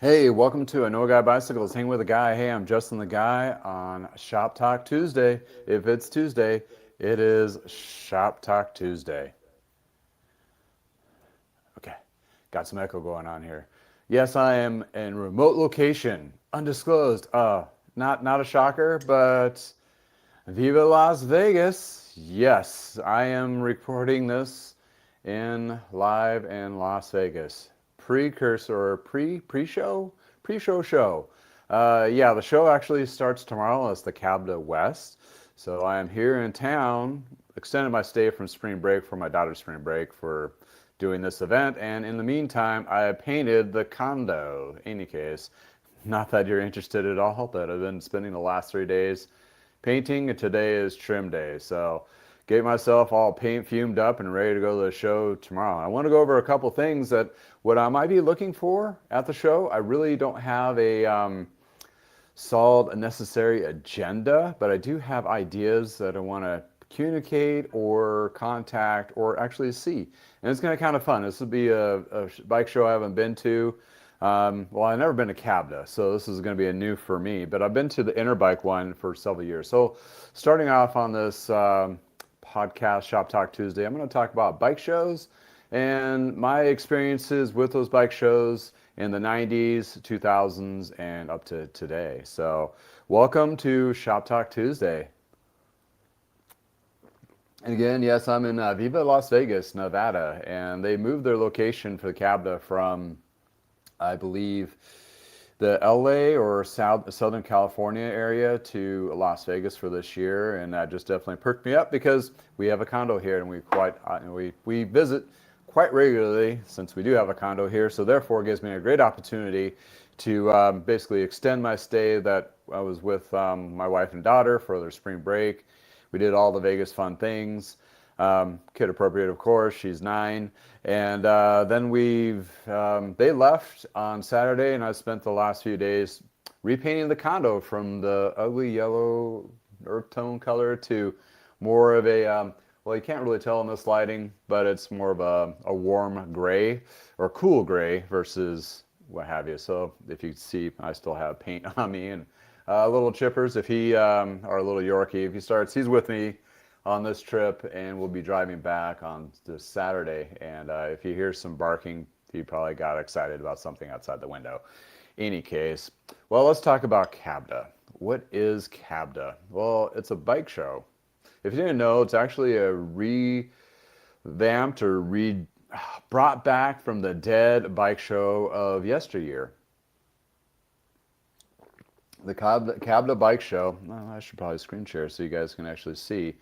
Hey, welcome to I Know a Guy Bicycles. Hang with a guy. Hey, I'm Justin the Guy on Shop Talk Tuesday. If it's Tuesday, it is Shop Talk Tuesday. Okay, got some echo going on here. Yes, I am in remote location, undisclosed. Not a shocker, but Viva Las Vegas. Yes, I am recording this in live in Las Vegas. Precursor, pre-show. Yeah, the show actually starts tomorrow. It's the CABDA West. So I am here in town, extended my stay from spring break for my daughter's spring break for doing this event. And in the meantime, I painted the condo. In any case, not that you're interested at all, but I've been spending the last 3 days painting, and today is trim day. So get myself all paint fumed up and ready to go to the show tomorrow. I want to go over a couple things that what I might be looking for at the show. I really don't have a solid necessary agenda, but I do have ideas that I want to communicate or contact or actually see. And it's going to be kind of fun. This will be a bike show I haven't been to. Well, I've never been to CABDA, so this is going to be a new for me, but I've been to the Interbike one for several years. So starting off on this podcast, Shop Talk Tuesday, I'm going to talk about bike shows and my experiences with those bike shows in the 90s, 2000s, and up to today. So welcome to Shop Talk Tuesday. And again, yes, I'm in Viva Las Vegas, Nevada, and they moved their location for the CABDA from, I believe, the LA or Southern California area to Las Vegas for this year, and that just definitely perked me up because we have a condo here, and we visit quite regularly since we do have a condo here. So therefore, it gives me a great opportunity to basically extend my stay that I was with my wife and daughter for their spring break. We did all the Vegas fun things. Kid appropriate, of course. She's 9, and then they left on Saturday, and I spent the last few days repainting the condo from the ugly yellow earth tone color to more of a well, you can't really tell in this lighting, but it's more of a warm gray or cool gray versus what have you. So if you see, I still have paint on me and little chippers. If he or a little Yorkie, if he starts, he's with me on this trip, and we'll be driving back on this Saturday. And if you hear some barking, he probably got excited about something outside the window. Any case, well, let's talk about CABDA. What is CABDA? Well, it's a bike show. If you didn't know, it's actually a revamped or brought back from the dead bike show of yesteryear. The CABDA bike show. Well, I should probably screen share so you guys can actually see.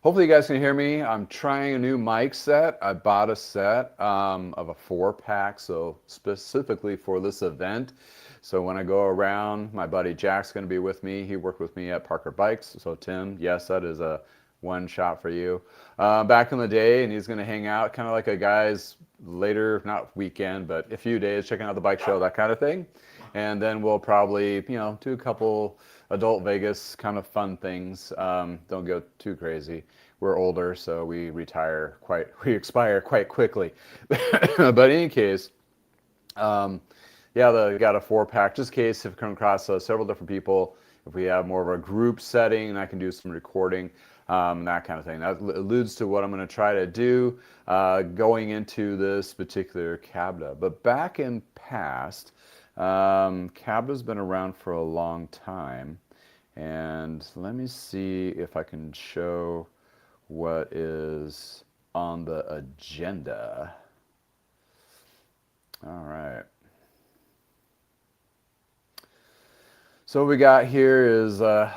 Hopefully you guys can hear me. I'm trying a new mic set. I bought a set of a 4-pack, so specifically for this event. So when I go around, my buddy Jack's going to be with me. He worked with me at Parker Bikes. So Tim, yes, that is a one shot for you. Back in the day, and he's going to hang out kind of like a guy's later, not weekend, but a few days, checking out the bike show, that kind of thing. And then we'll probably, do a couple adult Vegas kind of fun things. Don't go too crazy. We're older, so we expire quite quickly. But in any case, yeah, they got a 4-pack, just in case if you come across several different people, if we have more of a group setting, I can do some recording, that kind of thing. That alludes to what I'm going to try to do going into this particular CABDA. But back in past, CABDA's been around for a long time, and let me see if I can show what is on the agenda. All right. So what we got here is the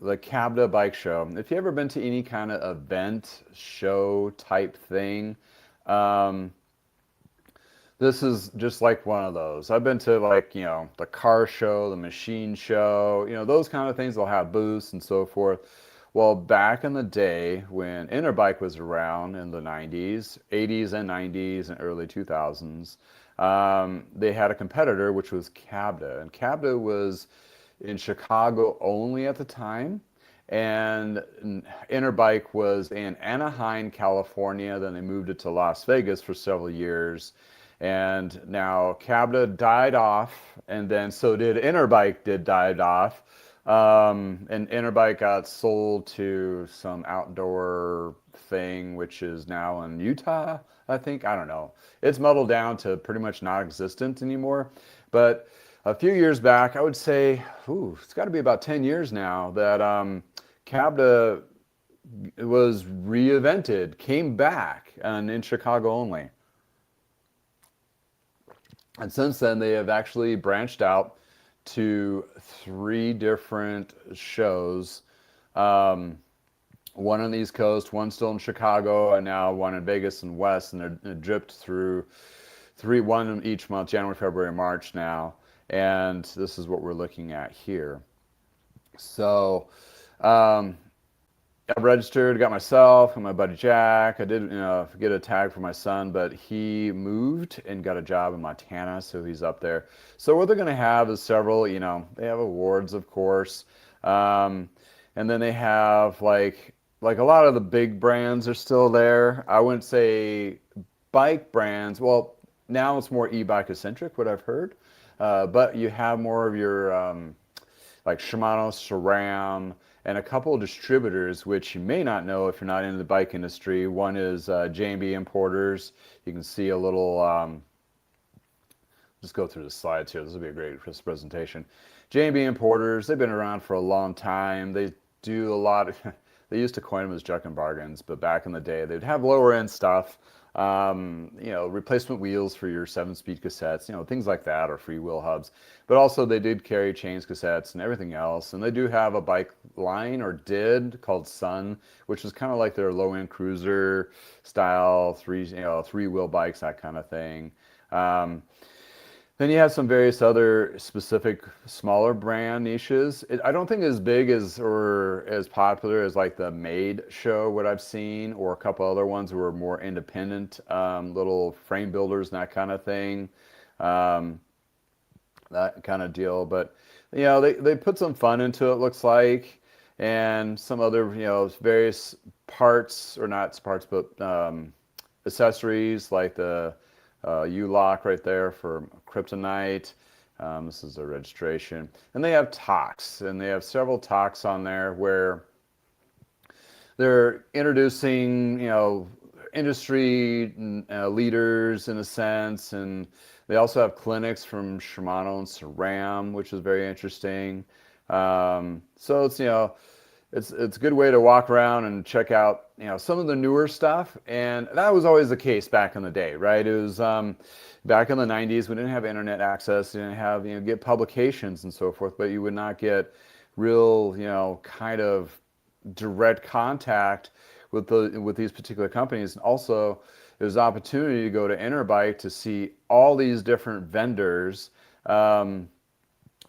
CABDA bike show. If you've ever been to any kind of event, show type thing, this is just like one of those. I've been to the car show, the machine show, those kind of things. They'll have booths and so forth. Well, back in the day when Interbike was around in the 90s, 80s and 90s and early 2000s, they had a competitor, which was CABDA. And CABDA was in Chicago only at the time. And Interbike was in Anaheim, California. Then they moved it to Las Vegas for several years. And now CABDA died off, and then so did Interbike died off. And Interbike got sold to some outdoor thing, which is now in Utah, I think. I don't know. It's muddled down to pretty much non-existent anymore. But a few years back, I would say, it's got to be about 10 years now that CABDA was reinvented, came back, and in Chicago only. And since then, they have actually branched out to 3 different shows. One on the East Coast, one still in Chicago, and now one in Vegas and West. And they're dripped through one each month, January, February, March now. And this is what we're looking at here. So, I registered, got myself and my buddy Jack. I did, get a tag for my son, but he moved and got a job in Montana, so he's up there. So what they're going to have is several, they have awards, of course, and then they have like a lot of the big brands are still there. I wouldn't say bike brands. Well, now it's more e-bike eccentric, what I've heard, but you have more of your like Shimano, SRAM, and a couple of distributors, which you may not know if you're not in the bike industry. One is J&B Importers. You can see a little, just go through the slides here. This will be a great presentation. J&B Importers, they've been around for a long time. They do a lot of, they used to coin them as junk and bargains, but back in the day, they'd have lower end stuff. Replacement wheels for your 7-speed cassettes, things like that, or free wheel hubs. But also they did carry chains, cassettes, and everything else. And they do have a bike line, or did, called Sun, which is kind of like their low-end cruiser style, three-wheel bikes, that kind of thing. Then you have some various other specific smaller brand niches. I don't think as big as or as popular as like the Made show, what I've seen, or a couple other ones who are more independent, little frame builders and that kind of thing, that kind of deal. But they put some fun into it, looks like, and some other various parts, or not parts, but accessories like the U-lock right there for kryptonite. This is the registration. And they have talks, and they have several talks on there where they're introducing, industry leaders in a sense, and they also have clinics from Shimano and SRAM, which is very interesting. So it's a good way to walk around and check out some of the newer stuff, and that was always the case back in the day, right? It was back in the 90s. We didn't have internet access, we didn't have get publications and so forth, but you would not get real kind of direct contact with these particular companies. And also there's opportunity to go to Interbike to see all these different vendors,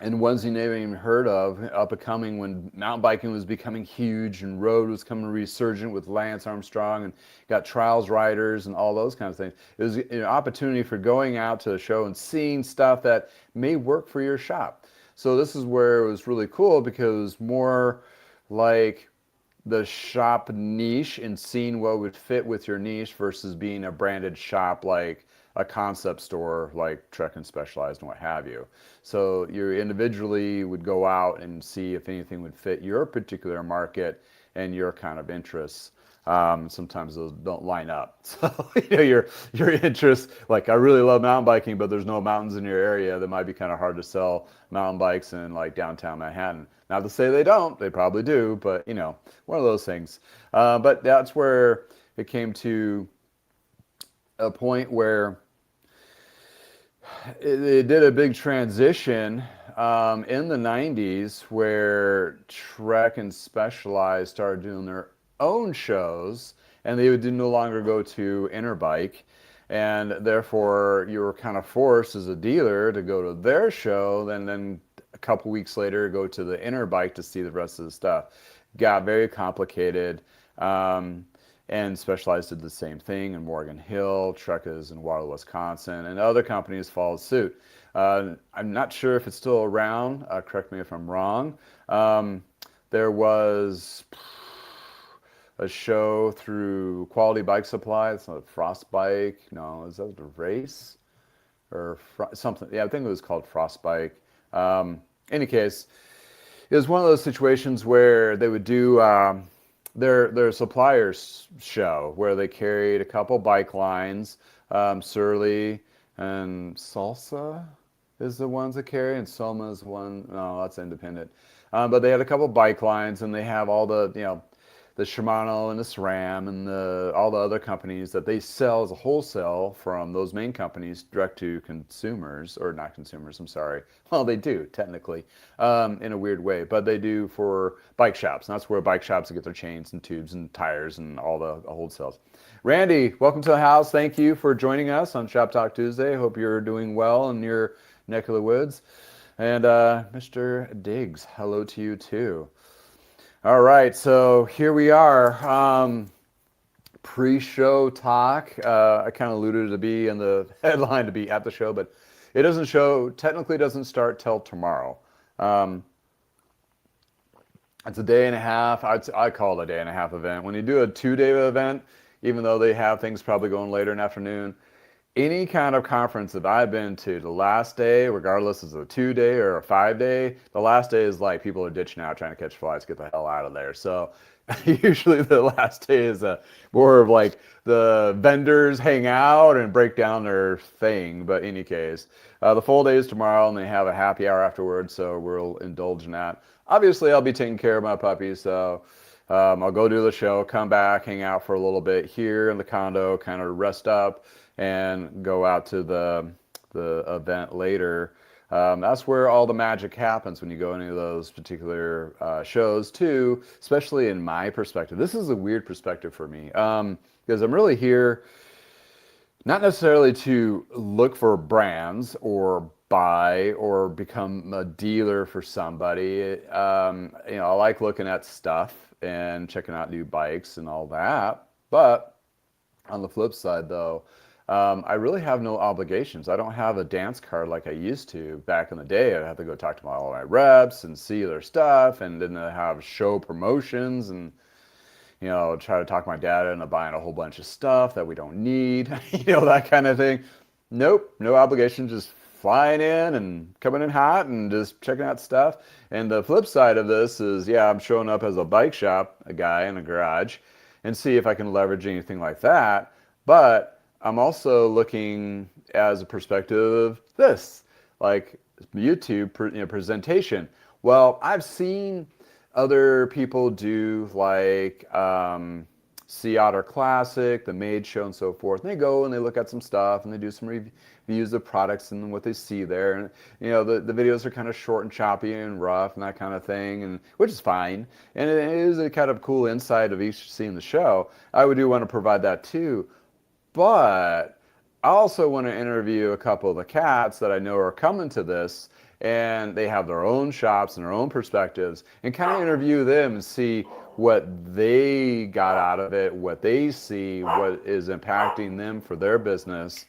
and ones you never even heard of, up and coming when mountain biking was becoming huge and road was coming resurgent with Lance Armstrong, and got trials riders and all those kinds of things. It was an opportunity for going out to the show and seeing stuff that may work for your shop. So this is where it was really cool, because it was more like the shop niche and seeing what would fit with your niche versus being a branded shop like a concept store like Trek and Specialized and what have you. So you individually would go out and see if anything would fit your particular market and your kind of interests. Sometimes those don't line up. So your interests, like I really love mountain biking, but there's no mountains in your area. That might be kind of hard to sell mountain bikes in like downtown Manhattan. Not to say they don't, they probably do, but one of those things. But that's where it came to a point where it did a big transition in the 90s, where Trek and Specialized started doing their own shows, and they would no longer go to Interbike, and therefore you were kind of forced as a dealer to go to their show, then a couple weeks later go to the Interbike to see the rest of the stuff. Got very complicated. And Specialized did the same thing in Morgan Hill. Trek is in Waterloo, Wisconsin, and other companies followed suit. I'm not sure if it's still around. Correct me if I'm wrong. There was a show through Quality Bike Supply. It's not a Frost Bike. No, is that a race? or something. Yeah, I think it was called Frostbike. Any case, it was one of those situations where they would do their suppliers show where they carried a couple bike lines, Surly and Salsa is the ones that carry, and Soma's one. No, that's independent. But they had a couple bike lines, and they have all the the Shimano and the SRAM and all the other companies that they sell as a wholesale from those main companies direct to consumers, or not consumers, I'm sorry. Well, they do technically, in a weird way, but they do for bike shops. And that's where bike shops get their chains and tubes and tires and all the wholesales. Randy, welcome to the house. Thank you for joining us on Shop Talk Tuesday. Hope you're doing well in your neck of the woods. And Mr. Diggs, hello to you too. All right, so here we are. Pre-show talk. I kind of alluded to be in the headline to be at the show, but it technically doesn't start till tomorrow. It's a day and a half. I call it a day and a half event. When you do a 2-day event, even though they have things probably going later in the afternoon, any kind of conference that I've been to, the last day, regardless if it's a 2-day or a 5-day, the last day is like people are ditching out trying to catch flights, get the hell out of there. So usually the last day is more of like the vendors hang out and break down their thing. But in any case, the full day is tomorrow, and they have a happy hour afterwards, so we'll indulge in that. Obviously, I'll be taking care of my puppies, so I'll go do the show, come back, hang out for a little bit here in the condo, kind of rest up, and go out to the event later. That's where all the magic happens when you go into those particular shows too, especially in my perspective. This is a weird perspective for me because I'm really here not necessarily to look for brands or buy or become a dealer for somebody. I like looking at stuff and checking out new bikes and all that. But on the flip side though, I really have no obligations. I don't have a dance card like I used to back in the day. I'd have to go talk to all my reps and see their stuff, and then they have show promotions and, try to talk my dad into buying a whole bunch of stuff that we don't need, that kind of thing. Nope, no obligation, just flying in and coming in hot and just checking out stuff. And the flip side of this is, I'm showing up as a bike shop, a guy in a garage, and see if I can leverage anything like that. But I'm also looking as a perspective of this, like YouTube presentation. Well, I've seen other people do like Sea Otter Classic, the Maid Show, and so forth. And they go and they look at some stuff and they do some reviews of products and what they see there. And the videos are kind of short and choppy and rough and that kind of thing, and which is fine. And it is a kind of cool insight of each seeing the show. I would do want to provide that too. But I also want to interview a couple of the cats that I know are coming to this, and they have their own shops and their own perspectives, and kind of interview them and see what they got out of it, what they see, what is impacting them for their business.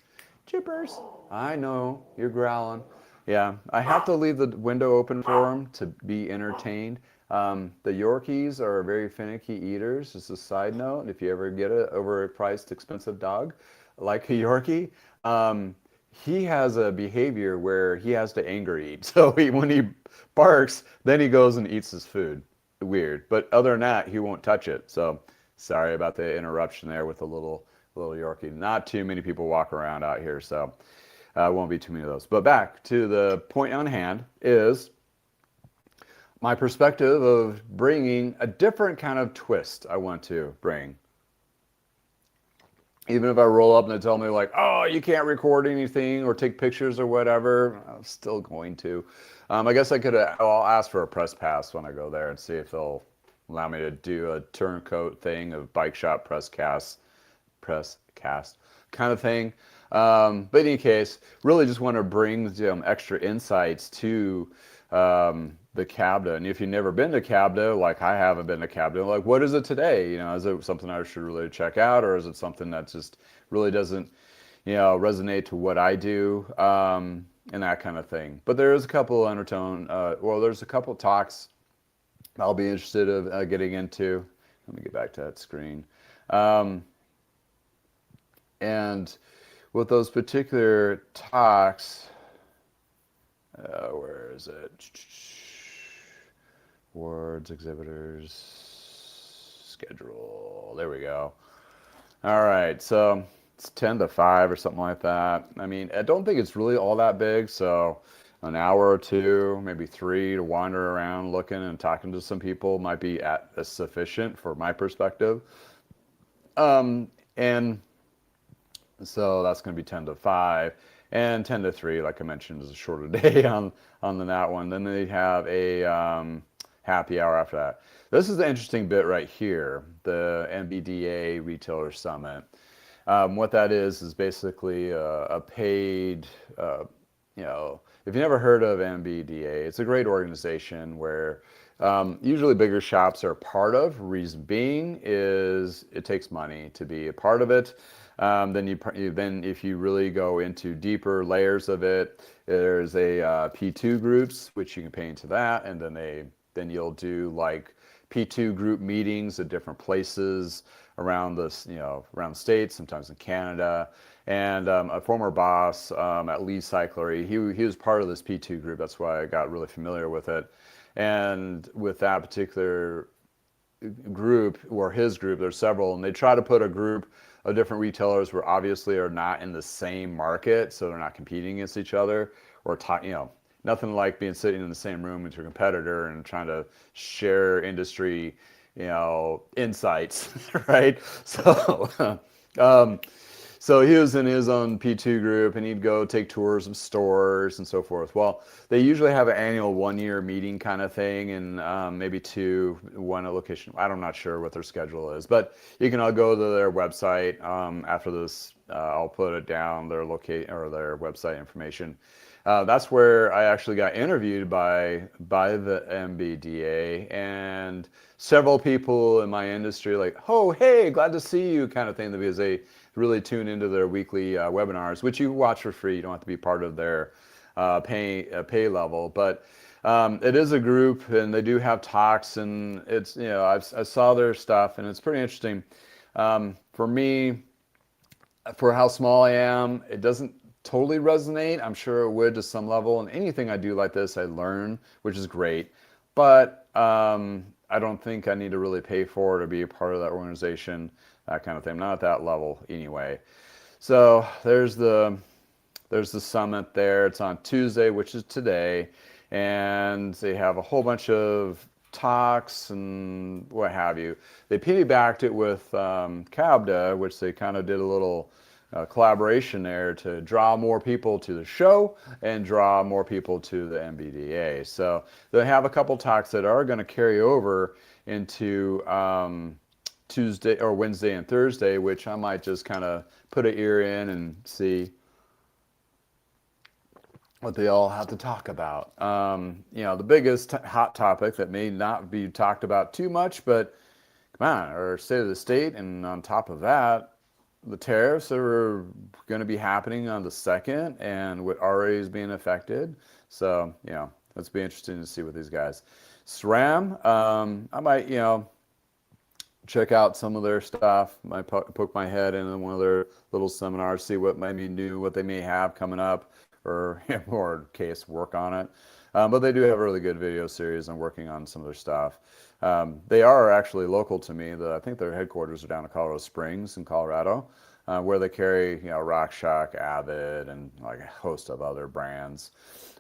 Chippers, I know, you're growling. Yeah, I have to leave the window open for them to be entertained. The Yorkies are very finicky eaters. Just a side note, if you ever get an overpriced, expensive dog like a Yorkie, he has a behavior where he has to anger eat. So when he barks, then he goes and eats his food. Weird. But other than that, he won't touch it. So sorry about the interruption there with the little Yorkie. Not too many people walk around out here, so won't be too many of those. But back to the point on hand is my perspective of bringing a different kind of twist I want to bring. Even if I roll up and they tell me like, oh, you can't record anything or take pictures or whatever, I'm still going to. I guess I'll ask for a press pass when I go there and see if they'll allow me to do a turncoat thing of bike shop press cast kind of thing. But in any case, really just want to bring some extra insights to the CABDA. And if you've never been to CABDA, like I haven't been to CABDA, like what is it today? Is it something I should really check out, or is it something that just really doesn't, resonate to what I do, and that kind of thing. But there is a couple there's a couple talks I'll be interested in getting into. Let me get back to that screen. And with those particular talks, where is it? Awards, exhibitors, schedule. There we go. All right, so it's 10 to 5 or something like that. I mean, I don't think it's really all that big, so an hour or two, maybe 3 to wander around looking and talking to some people might be sufficient for my perspective. And so that's going to be 10 to 5. And 10 to 3, like I mentioned, is a shorter day on that one. Then they have a happy hour after that. This is the interesting bit right here, the NBDA Retailer Summit. What that is basically a paid, if you never heard of NBDA, it's a great organization where usually bigger shops are part of. Reason being is it takes money to be a part of it. Then if you really go into deeper layers of it, there's a P2 groups, which you can pay into that, and then you'll do like P2 group meetings at different places around around the States, sometimes in Canada. And a former boss at Lee Cyclery, he was part of this P2 group. That's why I got really familiar with it. And with that particular group, or his group, there's several, and they try to put a group of different retailers where obviously are not in the same market, so they're not competing against each other, or nothing like being sitting in the same room with your competitor and trying to share industry, insights, right? So he was in his own P2 group, and he'd go take tours of stores and so forth. Well, they usually have an annual 1-year meeting kind of thing, and maybe one location. I'm not sure what their schedule is, but you can all go to their website. After this, I'll put it down, their their website information. That's where I actually got interviewed by the MBDA, and several people in my industry like, oh, hey, glad to see you kind of thing, because they really tune into their weekly webinars, which you watch for free. You don't have to be part of their pay level, but it is a group, and they do have talks, and it's, I saw their stuff, and it's pretty interesting. For me, for how small I am, it doesn't totally resonate. I'm sure it would to some level, and anything I do like this I learn, which is great, but I don't think I need to really pay for it or be a part of that organization, that kind of thing. I'm not at that level anyway. So there's the summit there. It's on Tuesday, which is today, and they have a whole bunch of talks and what have you. They piggybacked it with CABDA, which they kind of did a little collaboration there to draw more people to the show and draw more people to the NBDA. So they have a couple talks that are going to carry over into Tuesday or Wednesday and Thursday, which I might just kind of put an ear in and see what they all have to talk about. The biggest hot topic that may not be talked about too much, but come on, our state of the state, and on top of that, the tariffs that are going to be happening on the 2nd, and what already is being affected. So, let's be interesting to see what these guys. SRAM, I might, check out some of their stuff. Might poke my head into one of their little seminars, see what might be new, what they may have coming up, or more case work on it. But they do have a really good video series. I'm working on some of their stuff. They are actually local to me. I think their headquarters are down in Colorado Springs in Colorado, where they carry, RockShox, Avid, and like a host of other brands.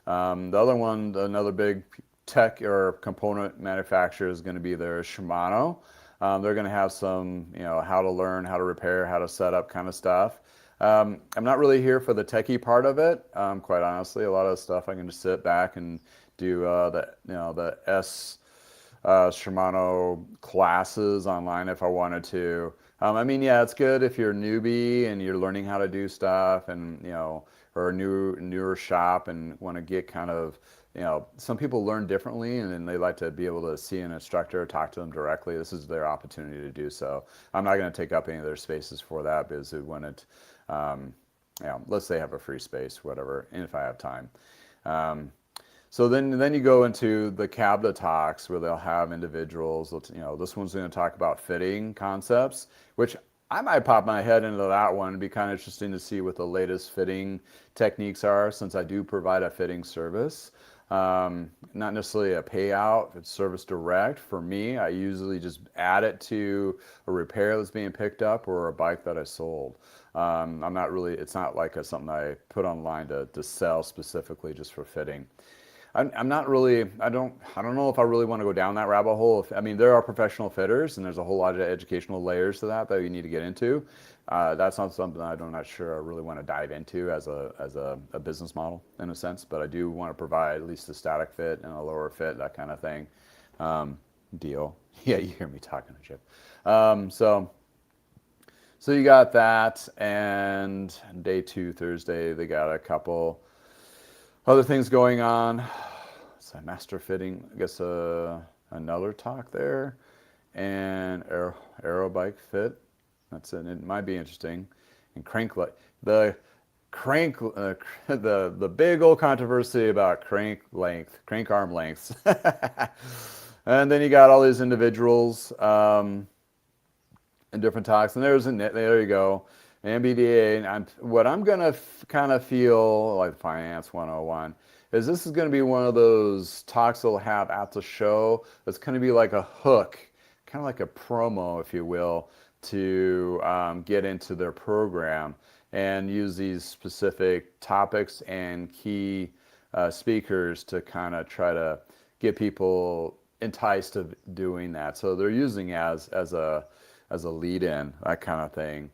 The other one, another big tech or component manufacturer is going to be their Shimano. They're going to have some, how to learn, how to repair, how to set up kind of stuff. I'm not really here for the techie part of it. Quite honestly, a lot of stuff I can just sit back and do the Shimano classes online if I wanted to. It's good if you're a newbie and you're learning how to do stuff, and or a newer shop and want to get kind of, some people learn differently, and then they like to be able to see an instructor, talk to them directly. This is their opportunity to do so. I'm not going to take up any of their spaces for that, because it wouldn't, let's say have a free space, whatever, and if I have time. So then you go into the CABDA talks, where they'll have individuals. This one's going to talk about fitting concepts, which I might pop my head into that one. It'd be kind of interesting to see what the latest fitting techniques are, since I do provide a fitting service. Not necessarily a payout, it's service direct. For me, I usually just add it to a repair that's being picked up or a bike that I sold. I'm not really, it's not like something I put online to sell specifically just for fitting. I'm not really, I don't know if I really want to go down that rabbit hole. I mean, there are professional fitters, and there's a whole lot of educational layers to that you need to get into. That's not something I'm not sure I really want to dive into as a business model in a sense, but I do want to provide at least a static fit and a lower fit, that kind of thing. Deal. Yeah, you hear me talking to Chip. So you got that, and day 2, Thursday, they got a couple other things going on. So master fitting, I guess another talk there, and aero bike fit. That's it. It might be interesting. And the crank, the big old controversy about crank arm lengths. And then you got all these individuals in different talks, and there you go. NBDA, and what I'm going to kind of feel like Finance 101 is this is going to be one of those talks they'll have at the show that's going to be like a hook, kind of like a promo, if you will, to get into their program and use these specific topics and key speakers to kind of try to get people enticed to doing that. So they're using as a lead-in, that kind of thing.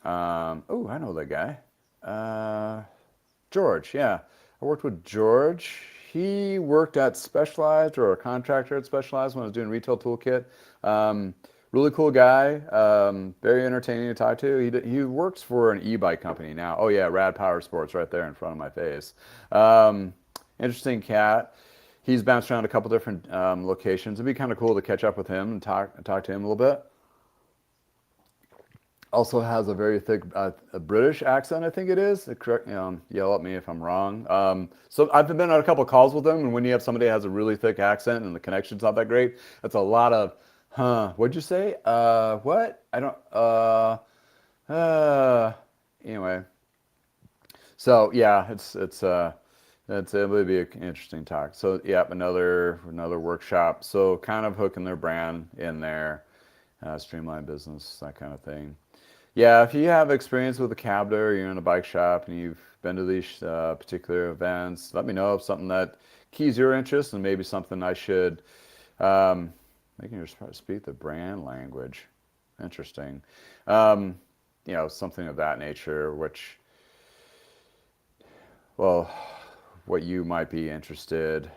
Oh, I know that guy. George, yeah. I worked with George. He worked at Specialized, or a contractor at Specialized, when I was doing Retail Toolkit. Really cool guy. Very entertaining to talk to. He works for an e-bike company now. Oh yeah, Rad Power Sports right there in front of my face. Interesting cat. He's bounced around a couple different locations. It'd be kind of cool to catch up with him and talk to him a little bit. Also has a very thick a British accent, I think it is. Correct, yell at me if I'm wrong. So I've been on a couple of calls with them, and when you have somebody that has a really thick accent and the connection's not that great, that's a lot of, what'd you say? What? I don't, anyway. So yeah, it would be an interesting talk. So yeah, another workshop. So kind of hooking their brand in there, streamline business, that kind of thing. Yeah, if you have experience with a CABDA, or you're in a bike shop and you've been to these particular events, let me know if something that keys your interest, and maybe something I should making you speak the brand language. Interesting. Something of that nature, which, well, what you might be interested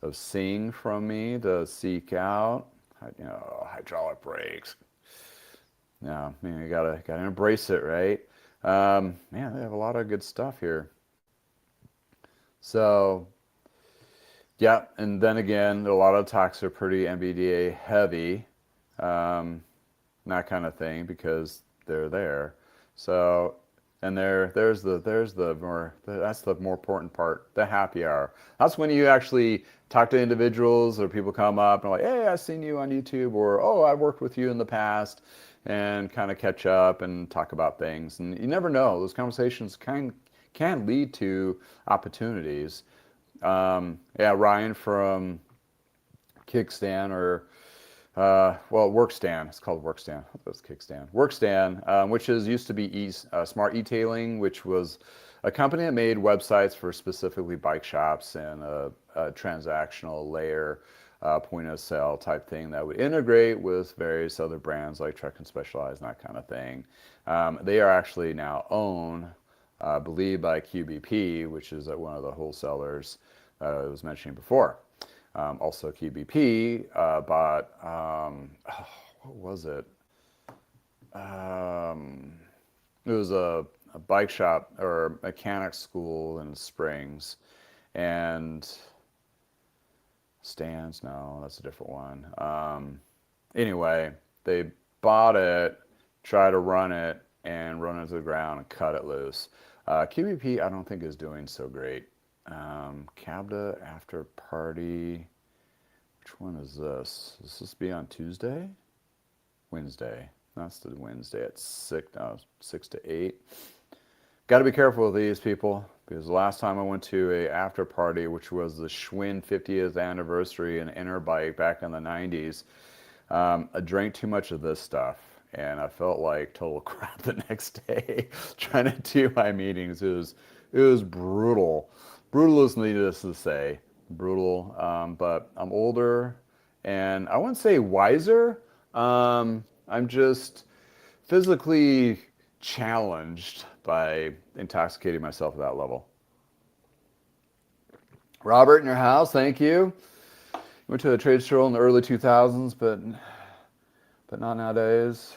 of seeing from me to seek out, hydraulic brakes. Yeah, I mean, you gotta embrace it, right? They have a lot of good stuff here. So, yeah, and then again, a lot of talks are pretty NBDA heavy, that kind of thing, because they're there. So, and that's the more important part, the happy hour. That's when you actually talk to individuals, or people come up and are like, hey, I've seen you on YouTube, or oh, I've worked with you in the past, and kind of catch up and talk about things. And you never know, those conversations can lead to opportunities. Ryan from Kickstand, or Workstand. It's called Workstand. That's Kickstand. Workstand, which used to be Smart E-Tailing, which was a company that made websites for specifically bike shops, and a transactional layer, point of sale type thing that would integrate with various other brands like Trek and Specialized and that kind of thing. They are actually now owned, I believe, by QBP, which is one of the wholesalers I was mentioning before. Also, QBP bought, what was it? It was a bike shop or mechanic school in Springs, and Stands, no, that's a different one. Anyway, they bought it, tried to run it, and run it to the ground and cut it loose. QBP, I don't think is doing so great. CABDA After Party, which one is this? Does this be on Tuesday? Wednesday. That's the Wednesday at 6 to 8. Got to be careful with these people because the last time I went to a after party, which was the Schwinn 50th anniversary in Interbike back in the 90s, I drank too much of this stuff and I felt like total crap the next day trying to do my meetings. It was brutal. Brutal is needless to say. Brutal. But I'm older and I wouldn't say wiser. I'm just physically challenged by intoxicating myself at that level. Robert in your house, thank you. Went to a trade show in the early 2000s, but not nowadays.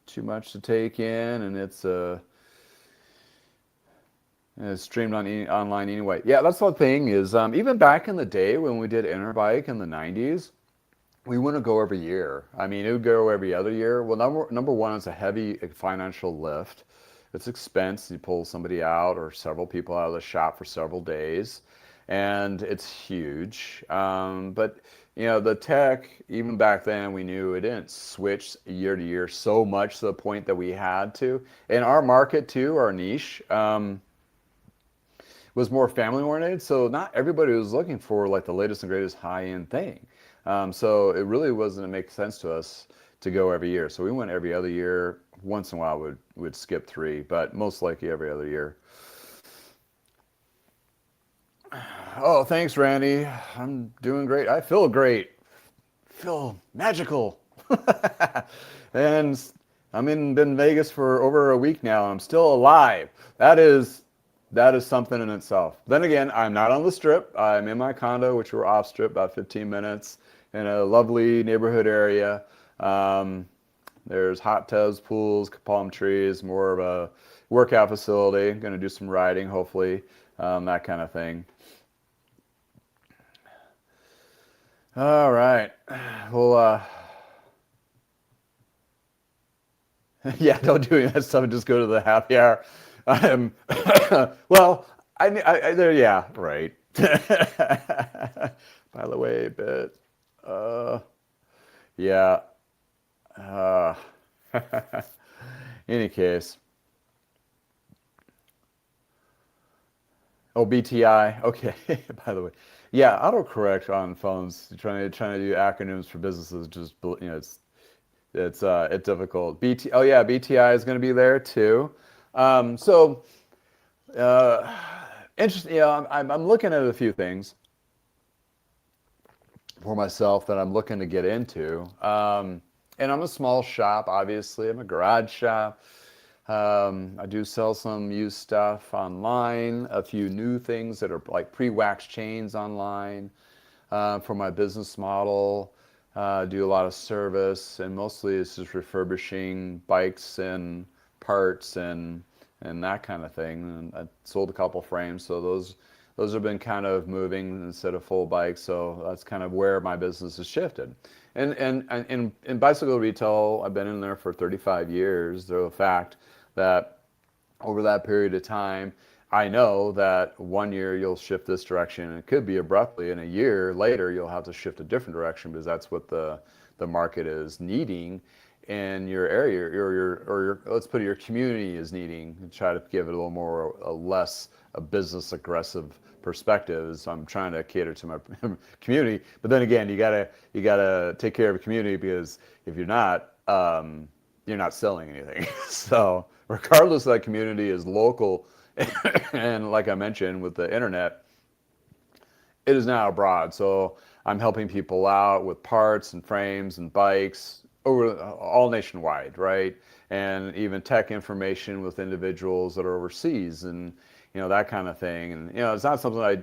Too much to take in, and it's streamed online anyway. Yeah, that's the thing is, even back in the day when we did Interbike in the 90s, we wouldn't go every year. I mean, it would go every other year. Well, number one, it's a heavy financial lift. It's expense. You pull somebody out or several people out of the shop for several days, and it's huge. But the tech, even back then, we knew it didn't switch year to year so much to the point that we had to. And our market too, our niche, was more family oriented. So not everybody was looking for like the latest and greatest high end thing. So it really wasn't make sense to us to go every year. So we went every other year. Once in a while we'd skip 3, but most likely every other year. Oh, thanks, Randy. I'm doing great. I feel great. Feel magical. And been in Vegas for over a week now. I'm still alive. That is something in itself. Then again, I'm not on the strip. I'm in my condo, which we're off strip about 15 minutes in a lovely neighborhood area. There's hot tubs, pools, palm trees, more of a workout facility. I'm going to do some riding, hopefully, that kind of thing. All right. Well, yeah, don't do any of that stuff and just go to the happy hour. Well, yeah, right. By the way, but, yeah. Any case. Oh, BTI. Okay. By the way, yeah, autocorrect on phones. Trying to do acronyms for businesses. Just it's difficult. Oh yeah, BTI is going to be there too. So interesting. I'm looking at a few things for myself that I'm looking to get into. And I'm a small shop, obviously. I'm a garage shop. I do sell some used stuff online, a few new things that are like pre-wax chains online for my business model. Do a lot of service, and mostly it's just refurbishing bikes and parts and that kind of thing. And I sold a couple frames, so those have been kind of moving instead of full bikes. So that's kind of where my business has shifted. And in bicycle retail, I've been in there for 35 years. The fact that over that period of time, I know that 1 year you'll shift this direction, and it could be abruptly, and a year later you'll have to shift a different direction because that's what the market is needing in your area, or your let's put it, your community is needing. And try to give it a little more, less a business aggressive perspective. So I'm trying to cater to my community, but then again, you gotta take care of the community, because if you're not selling anything. So regardless of that community is local, and like I mentioned with the internet, it is now abroad. So I'm helping people out with parts and frames and bikes over all nationwide, right? And even tech information with individuals that are overseas, and that kind of thing. And it's not something I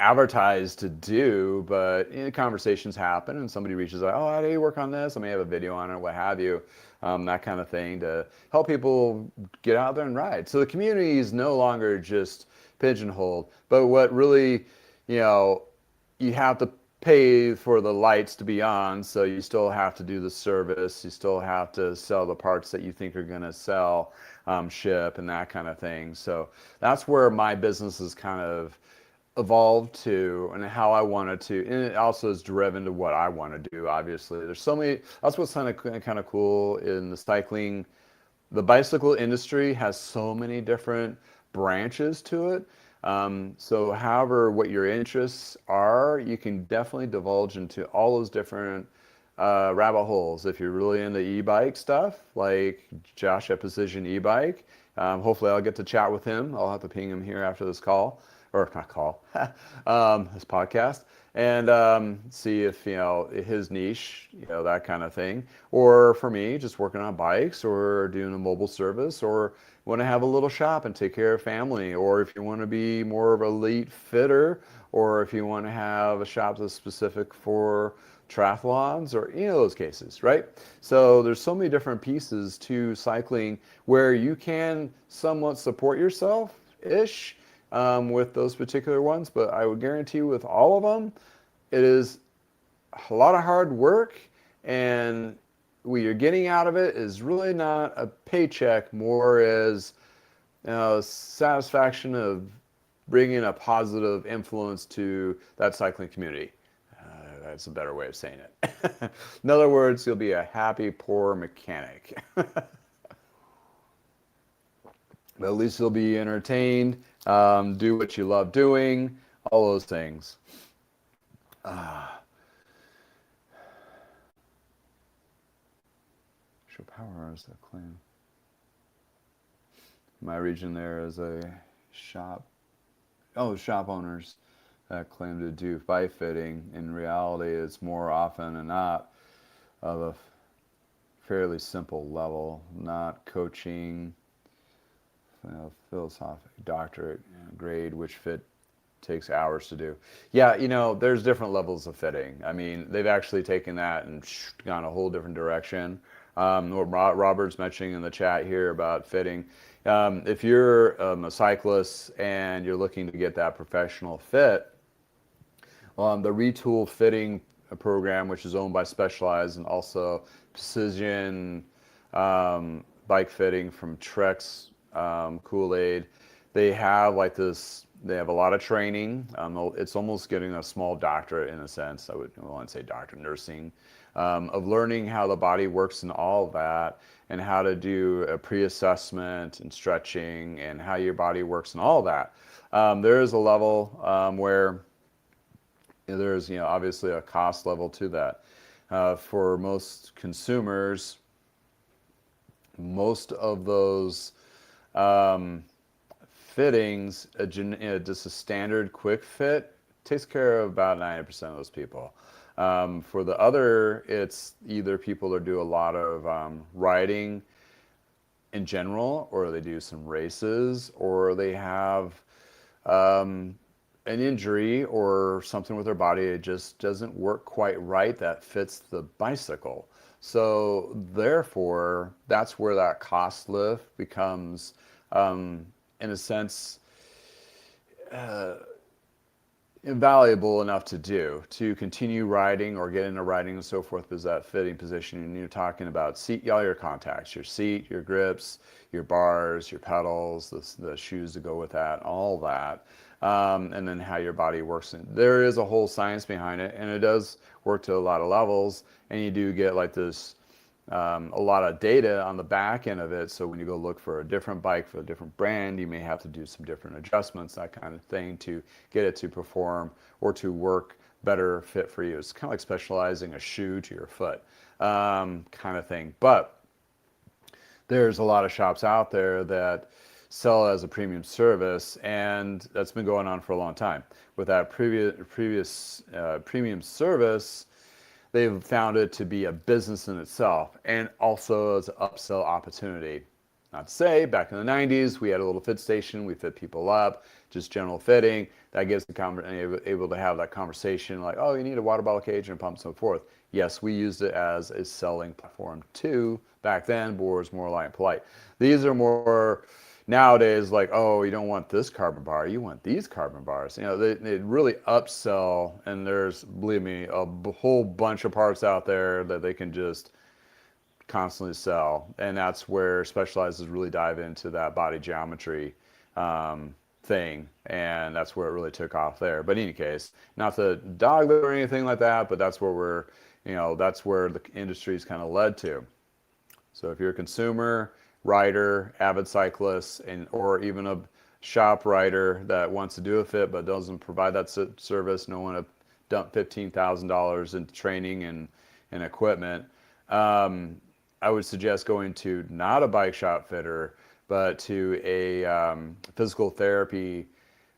advertise to do, but conversations happen, and somebody reaches out, oh, how do you work on this? I may have a video on it, what have you, that kind of thing, to help people get out there and ride. So the community is no longer just pigeonholed, but what really, you have to pay for the lights to be on, so you still have to do the service, you still have to sell the parts that you think are going to sell, ship, and that kind of thing. So that's where my business is kind of evolved to and how I wanted to, and it also is driven to what I want to do. Obviously, there's so many. That's what's kind of cool in the cycling. The bicycle industry has so many different branches to it. So, however, what your interests are, you can definitely divulge into all those different rabbit holes. If you're really into e-bike stuff, like Josh at Precision E-Bike, hopefully I'll get to chat with him. I'll have to ping him here after this call, or not call, this podcast, and see if, his niche, that kind of thing. Or for me, just working on bikes or doing a mobile service, or want to have a little shop and take care of family, or if you want to be more of an elite fitter, or if you want to have a shop that's specific for triathlons, or any of those cases, right? So there's so many different pieces to cycling where you can somewhat support yourself ish, with those particular ones, but I would guarantee with all of them, it is a lot of hard work, and what you're getting out of it is really not a paycheck, more as satisfaction of bringing a positive influence to that cycling community. That's a better way of saying it. In other words, you'll be a happy, poor mechanic. But at least you'll be entertained, do what you love doing, all those things. Show power is the claim. My region there is a shop. Oh, shop owners that claim to do bike fitting. In reality, it's more often than not of a fairly simple level, not coaching, philosophic doctorate grade, which fit takes hours to do. Yeah, there's different levels of fitting. I mean, they've actually taken that and gone a whole different direction. What Robert's mentioning in the chat here about fitting. If you're a cyclist and you're looking to get that professional fit, the Retool Fitting program, which is owned by Specialized, and also Precision Bike Fitting from Trex Kool-Aid, they have like this. They have a lot of training. It's almost getting a small doctorate in a sense. I want to say doctorate nursing, of learning how the body works and all of that, and how to do a pre-assessment and stretching and how your body works and all of that. There is a level where there's obviously a cost level to that. For most consumers, most of those fittings, just a standard quick fit takes care of about 90% of those people. For the other, it's either people that do a lot of riding in general, or they do some races, or they have an injury or something with their body. It just doesn't work quite right that fits the bicycle. So therefore, that's where that cost lift becomes, in a sense, invaluable enough to do, to continue riding or get into riding and so forth, because that fitting position, and you're talking about seat, all your contacts, your seat, your grips, your bars, your pedals, the shoes to go with that, all that, and then how your body works. There is a whole science behind it, and it does work to a lot of levels, and you do get like this a lot of data on the back end of it. So when you go look for a different bike for a different brand, you may have to do some different adjustments, that kind of thing, to get it to perform or to work better fit for you. It's kind of like specializing a shoe to your foot, kind of thing. But there's a lot of shops out there that sell it as a premium service, and that's been going on for a long time. With that previous premium service, they've found it to be a business in itself, and also as an upsell opportunity. Not to say, back in the 90s, we had a little fit station, we fit people up, just general fitting. That gives able to have that conversation like, oh, you need a water bottle cage and a pump and so forth. Yes, we used it as a selling platform too, back then, but it was more light and polite. These are more nowadays like, oh, you don't want this carbon bar, you want these carbon bars. They really upsell, and there's, believe me, a whole bunch of parts out there that they can just constantly sell. And that's where Specialized really dive into that body geometry thing, and that's where it really took off there. But in any case, not to dog or anything like that, but that's where that's where the industry's kind of led to. So if you're a consumer, rider, avid cyclist, or even a shop rider that wants to do a fit but doesn't provide that service, don't want to dump $15,000 into training and equipment, I would suggest going to not a bike shop fitter, but to a physical therapy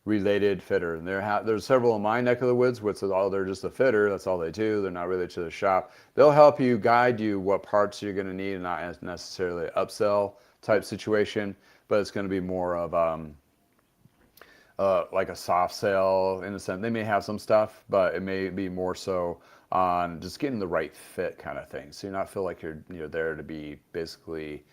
related fitter. And there's several in my neck of the woods, which is they're just a fitter. That's all they do. They're not really to the shop. They'll help you, guide you what parts you're going to need, and not necessarily an upsell type situation, but it's going to be more of like a soft sell in a sense. They may have some stuff, but it may be more so on just getting the right fit kind of thing. So you not feel like you're there to be basically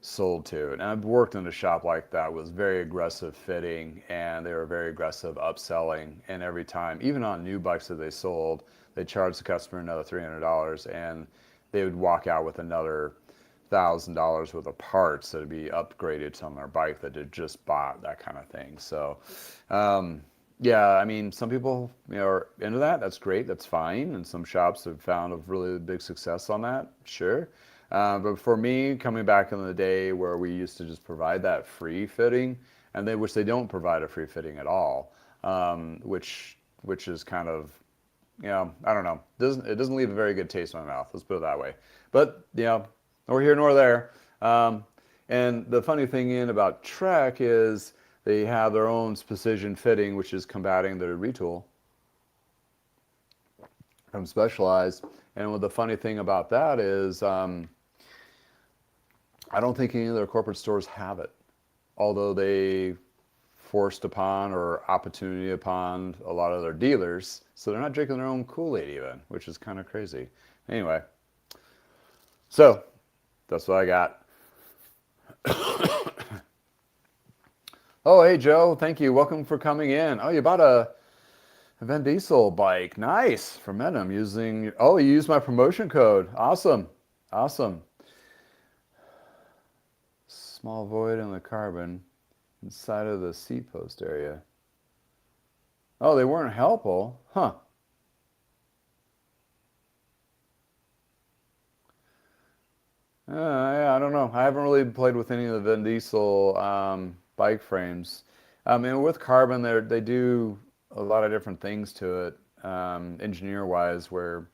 sold to. And I've worked in a shop like that, was very aggressive fitting, and they were very aggressive upselling. And every time, even on new bikes that they sold, they charged the customer another $300, and they would walk out with another $1,000 worth of parts that would be upgraded on their bike that they just bought, that kind of thing. So yeah, I mean, some people are into that. That's great. That's fine. And some shops have found a really big success on that. Sure. But for me, coming back in the day where we used to just provide that free fitting, and which they don't provide a free fitting at all, which is kind of, I don't know. It doesn't leave a very good taste in my mouth. Let's put it that way. But nor here nor there. And the funny thing about Trek is they have their own precision fitting, which is combating their retool from Specialized. And what the funny thing about that is, I don't think any of their corporate stores have it, although they forced upon or opportunity upon a lot of their dealers. So they're not drinking their own Kool-Aid even, which is kind of crazy. Anyway, so that's what I got. Oh, hey, Joe. Thank you. Welcome for coming in. Oh, you bought a Van Diesel bike. Nice. From Menem using... Oh, you used my promotion code. Awesome. Awesome. Small void in the carbon inside of the seat post area. Oh, they weren't helpful. Huh. Yeah, I don't know. I haven't really played with any of the Van Diesel bike frames. And with carbon, they do a lot of different things to it, engineer-wise, where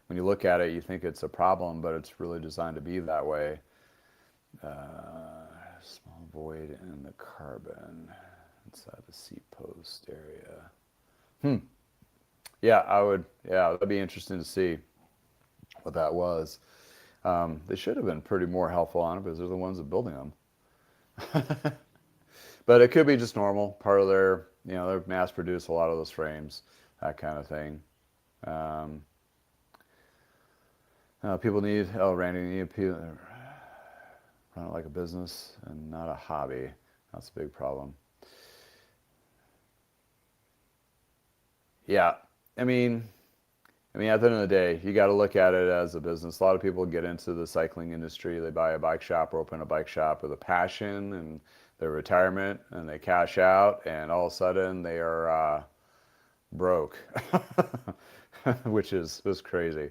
when you look at it, you think it's a problem, but it's really designed to be that way. Small void in the carbon inside the seat post area. Yeah, that'd be interesting to see what that was. They should have been pretty more helpful on it because they're the ones that are building them. But it could be just normal, part of their, they mass produce a lot of those frames, that kind of thing. People Randy, need people run it like a business and not a hobby. That's a big problem. Yeah, I mean, at the end of the day, you got to look at it as a business. A lot of people get into the cycling industry. They buy a bike shop or open a bike shop with a passion and their retirement, and they cash out, and all of a sudden they are broke, which is crazy.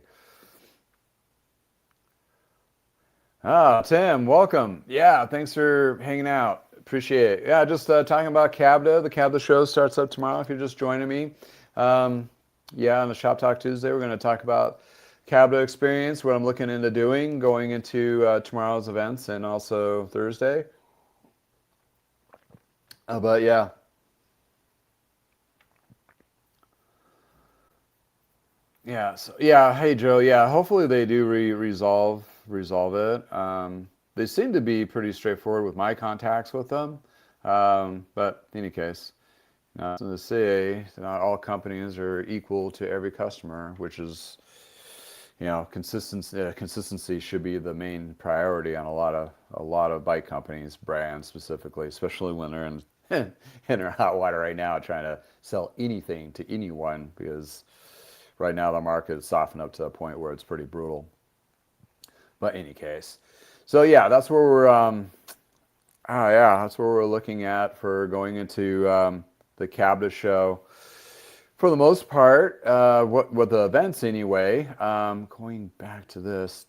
Tim, welcome. Yeah, thanks for hanging out. Appreciate it. Yeah, just talking about CABDA. The CABDA show starts up tomorrow if you're just joining me. Yeah, on the Shop Talk Tuesday, we're going to talk about CABDA experience, what I'm looking into doing, going into tomorrow's events and also Thursday. But yeah. Yeah, so, yeah, hey Joe, yeah, hopefully they do resolve it. They seem to be pretty straightforward with my contacts with them. But in any case, to say not all companies are equal to every customer, which is, consistency should be the main priority on a lot of bike companies, brands specifically, especially when they're in their hot water right now trying to sell anything to anyone, because right now the market is softened up to a point where it's pretty brutal. But in any case, so yeah, that's where we're Oh yeah, that's what we're looking at for going into the CABDA show. For the most part, what the events anyway. Going back to this,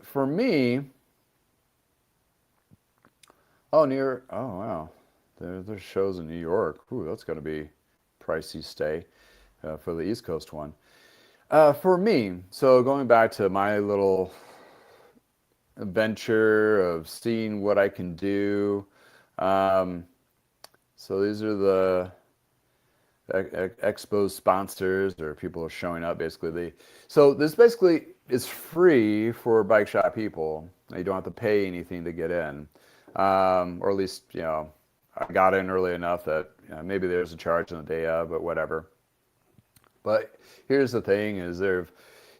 for me, oh wow, there's shows in New York. Ooh, that's going to be pricey stay for the East Coast one. For me, so going back to my little adventure of seeing what I can do. Um, so these are the expo sponsors or people are showing up. Basically, so this basically is free for bike shop people. You don't have to pay anything to get in, or at least I got in early enough that maybe there's a charge on the day of, but whatever. But here's the thing: is there,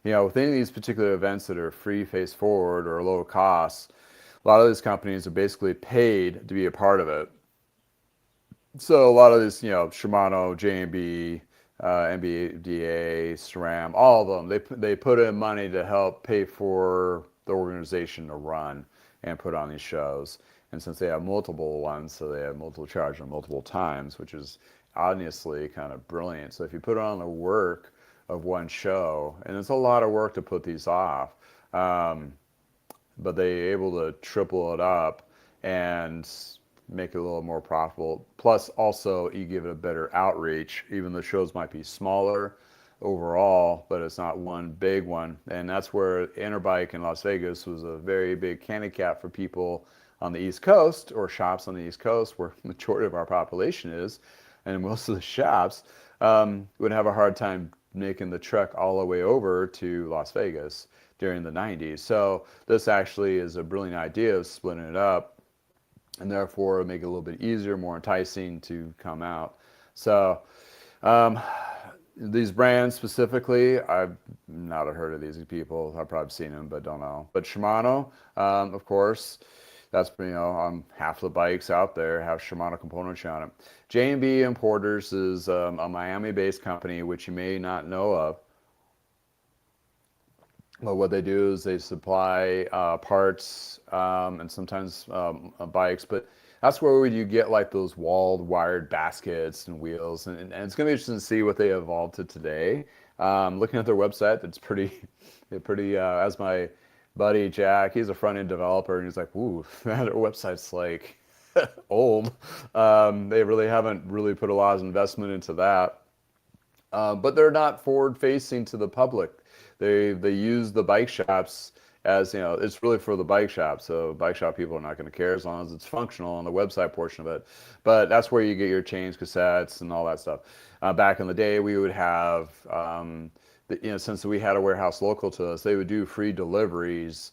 with any of these particular events that are free face forward or low cost, a lot of these companies are basically paid to be a part of it. So a lot of these, Shimano, J&B, NBDA, SRAM, all of them, they put in money to help pay for the organization to run and put on these shows. And since they have multiple ones, so they have multiple charge on multiple times, which is obviously kind of brilliant. So if you put on the work of one show, and it's a lot of work to put these off, but they're able to triple it up and make it a little more profitable. Plus, also, you give it a better outreach, even though shows might be smaller overall, but it's not one big one. And that's where Interbike in Las Vegas was a very big handicap for people on the East Coast, or shops on the East Coast, where the majority of our population is, and most of the shops would have a hard time making the trek all the way over to Las Vegas during the 90s. So this actually is a brilliant idea of splitting it up, and therefore make it a little bit easier, more enticing to come out. So these brands specifically, I've not heard of these people. I've probably seen them, but don't know. But Shimano, of course, that's, on half the bikes out there have Shimano components on it. J&B Importers is a Miami-based company, which you may not know of. But what they do is they supply parts and sometimes bikes. But that's where you get like those walled wired baskets and wheels. And it's going to be interesting to see what they evolved to today. Looking at their website, it's pretty, as my buddy Jack, he's a front-end developer, and he's like, ooh, their website's like old. They really haven't really put a lot of investment into that. But they're not forward-facing to the public. They use the bike shops as, it's really for the bike shop. So bike shop people are not going to care as long as it's functional on the website portion of it. But that's where you get your chains, cassettes, and all that stuff. Back in the day, we would have, since we had a warehouse local to us, they would do free deliveries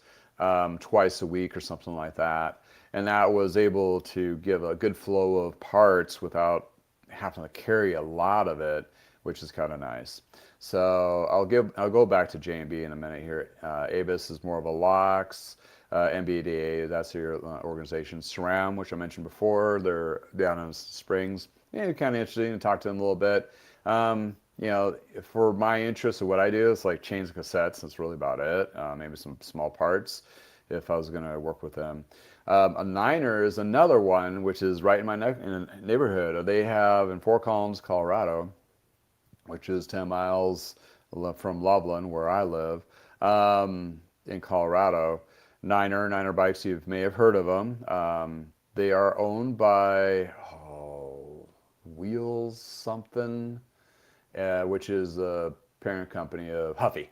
twice a week or something like that. And that was able to give a good flow of parts without having to carry a lot of it, which is kind of nice. So I'll go back to J&B in a minute here. Avis is more of a locks. NBDA, that's your organization. SRAM, which I mentioned before, they're down in Springs. Yeah, kind of interesting to talk to them a little bit. For my interest of what I do, it's like chains and cassettes. That's really about it. Maybe some small parts if I was going to work with them. A Niner is another one, which is right in my neighborhood. They have in Fort Collins, Colorado, which is 10 miles from Loveland, where I live, in Colorado. Niner Bikes, you may have heard of them. They are owned by Wheels something, which is a parent company of Huffy.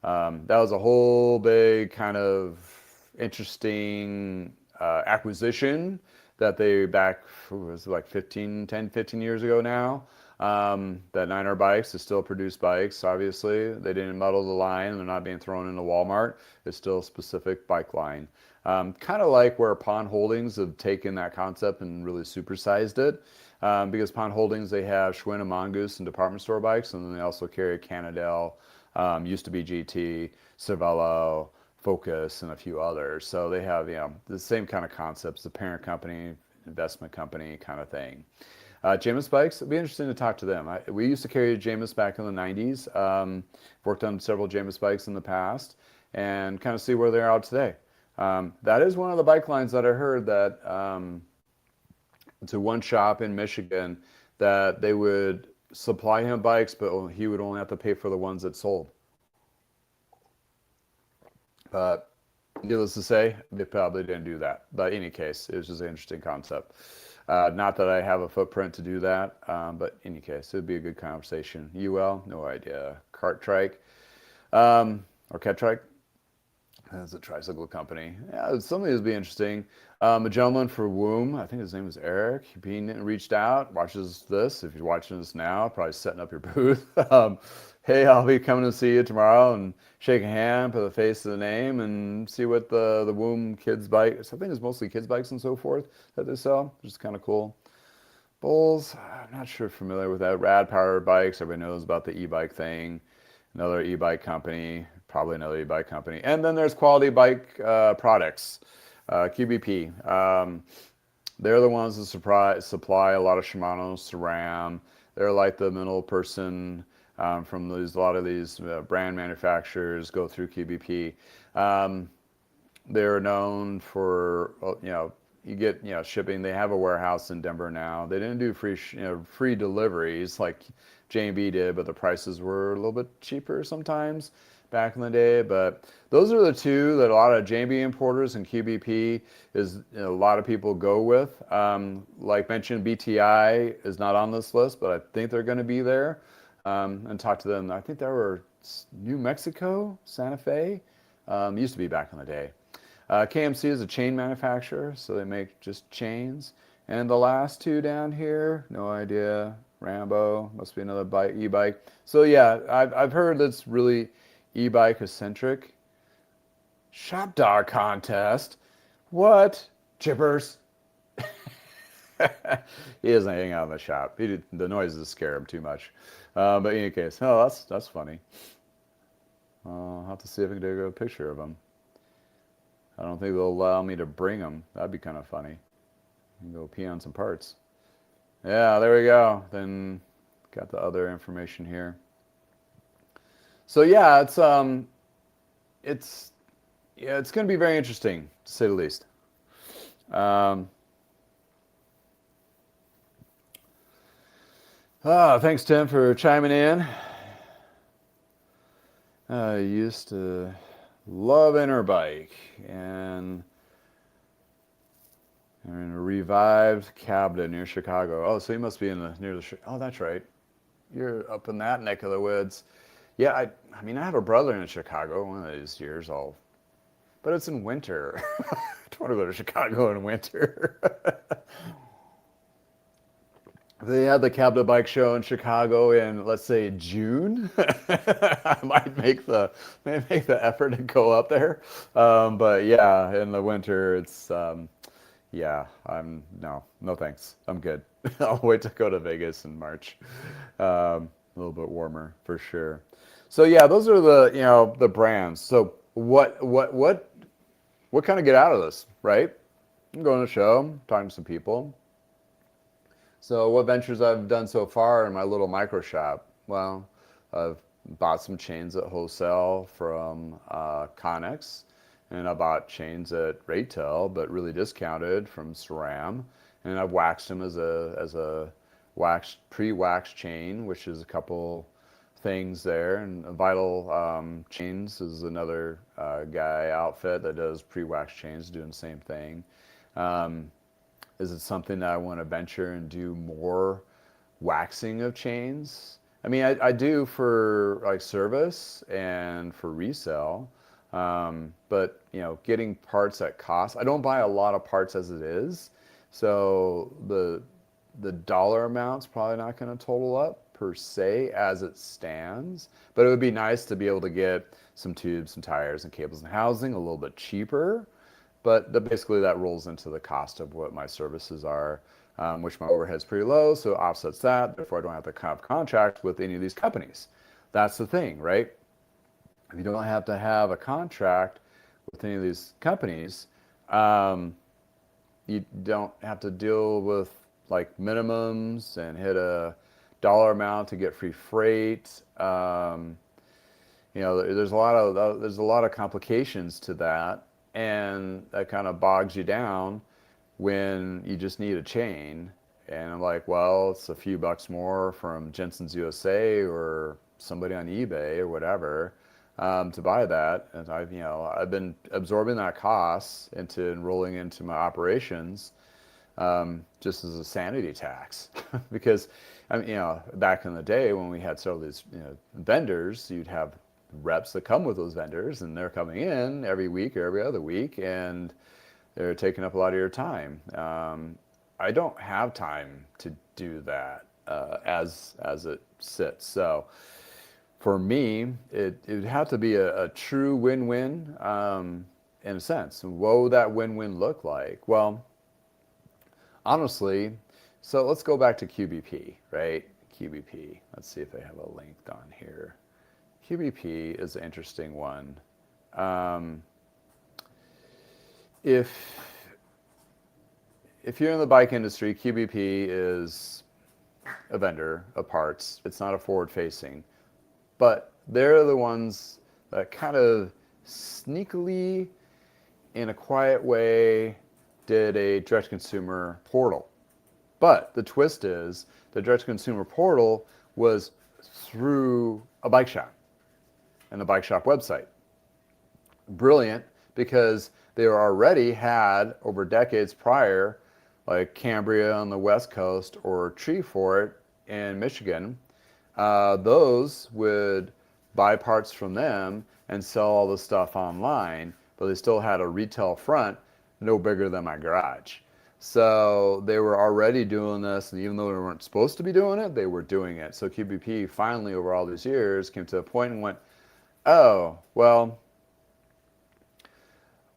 That was a whole big kind of interesting acquisition that they back, it was like 10, 15 years ago now. That Niner Bikes is still produce bikes, obviously. They didn't muddle the line. They're not being thrown into Walmart. It's still a specific bike line. Kind of like where Pond Holdings have taken that concept and really supersized it. Because Pond Holdings, they have Schwinn and Mongoose and department store bikes, and then they also carry Cannondale, used to be GT, Cervelo, Focus, and a few others. So they have, the same kind of concepts, the parent company, investment company kind of thing. Jamis Bikes, it'd be interesting to talk to them. We used to carry Jamis back in the 90s. Worked on several Jamis bikes in the past, and kind of see where they're out today. That is one of the bike lines that I heard that to one shop in Michigan that they would supply him bikes, but he would only have to pay for the ones that sold. But needless to say, they probably didn't do that. But in any case, it was just an interesting concept. Not that I have a footprint to do that, but in any case, it would be a good conversation. UL, no idea. Cart Trike, or Ketrike, that's a tricycle company. Yeah, something that'd be interesting. A gentleman for Womb, I think his name was Eric. He reached out, watches this. If you're watching this now, probably setting up your booth. Hey, I'll be coming to see you tomorrow and shake a hand, put a face to the name, and see what the Womb kids bikes. I think it's mostly kids bikes and so forth that they sell, which is kind of cool. Bulls, I'm not sure familiar with that. Rad Power Bikes, everybody knows about the e-bike thing. Another e-bike company, probably another e-bike company. And then there's Quality Bike Products, QBP. They're the ones that supply a lot of Shimano, SRAM. They're like the middle person from a lot of these brand manufacturers go through QBP. They're known for, you get, shipping. They have a warehouse in Denver now. They didn't do free deliveries like J&B did, but the prices were a little bit cheaper sometimes back in the day. But those are the two that a lot of J&B importers and QBP is a lot of people go with. Like mentioned, BTI is not on this list, but I think they're going to be there. And talk to them. I think they were New Mexico, Santa Fe. Used to be back in the day. KMC is a chain manufacturer, so they make just chains. And the last two down here, no idea. Rambo, must be another e-bike. So yeah, I've heard that's really e-bike eccentric. Shop dog contest? What? Chippers? He doesn't hang out in the shop. The noises scare him too much. But in any case, oh, that's funny. I'll have to see if I can take a picture of him. I don't think they'll allow me to bring them. That'd be kind of funny. You can go pee on some parts. Yeah, there we go. Then got the other information here. So yeah, it's going to be very interesting to say the least. Thanks, Tim, for chiming in. I used to love Interbike and in a revived CABDA near Chicago. Oh, so you must be near the. Oh, that's right. You're up in that neck of the woods. Yeah, I mean, I have a brother in Chicago one of these years. But it's in winter. I don't want to go to Chicago in winter. They had the CABDA bike show in Chicago in, let's say, June. I might make the effort to go up there. But yeah, in the winter, it's no thanks. I'm good. I'll wait to go to Vegas in March. A little bit warmer for sure. So yeah, those are the brands. So what kind of get out of this, right? I'm going to a show, talking to some people. So what ventures I've done so far in my little micro shop? Well, I've bought some chains at wholesale from Connex, and I bought chains at retail, but really discounted from SRAM, and I've waxed them as a pre-waxed chain, which is a couple things there. And Vital Chains is another guy outfit that does pre-waxed chains, doing the same thing. Is it something that I want to venture and do more waxing of chains? I mean, I do for like service and for resale, but getting parts at cost. I don't buy a lot of parts as it is, so the dollar amount's probably not going to total up per se as it stands. But it would be nice to be able to get some tubes, some tires, and cables and housing a little bit cheaper. But basically that rolls into the cost of what my services are, which my overhead's pretty low, so it offsets that. Therefore, I don't have to have contract with any of these companies. That's the thing, right? If you don't have to have a contract with any of these companies, you don't have to deal with like minimums and hit a dollar amount to get free freight. There's a lot of complications to that. and that kind of bogs you down when you just need a chain. And I'm like, well, it's a few bucks more from Jensen's USA or somebody on eBay or whatever to buy that. And I've been absorbing that cost into enrolling into my operations just as a sanity tax. Because, back in the day when we had several of these vendors, you'd have reps that come with those vendors, and they're coming in every week or every other week, and they're taking up a lot of your time. I don't have time to do that as it sits. So for me, it would have to be a true win-win in a sense. What would that win-win look like? Well, honestly, so let's go back to QBP, right? QBP. Let's see if they have a link on here. QBP is an interesting one. If you're in the bike industry, QBP is a vendor of parts. It's not a forward-facing, but they're the ones that kind of sneakily, in a quiet way, did a direct-to-consumer portal. But the twist is the direct-to-consumer portal was through a bike shop and the bike shop website. Brilliant, because they already had, over decades prior, like Cambria on the West Coast or Treefort in Michigan, those would buy parts from them and sell all the stuff online, but they still had a retail front no bigger than my garage. So they were already doing this, and even though they weren't supposed to be doing it, they were doing it. So QBP finally, over all these years, came to a point and went, oh, well,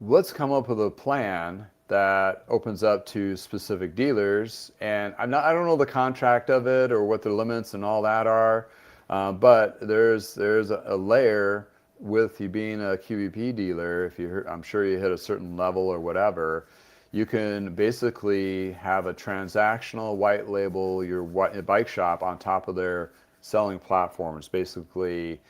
let's come up with a plan that opens up to specific dealers. And I don't know the contract of it or what the limits and all that are, but there's a layer with you being a QBP dealer. I'm sure you hit a certain level or whatever, you can basically have a transactional white label your bike shop on top of their selling platforms. Basically,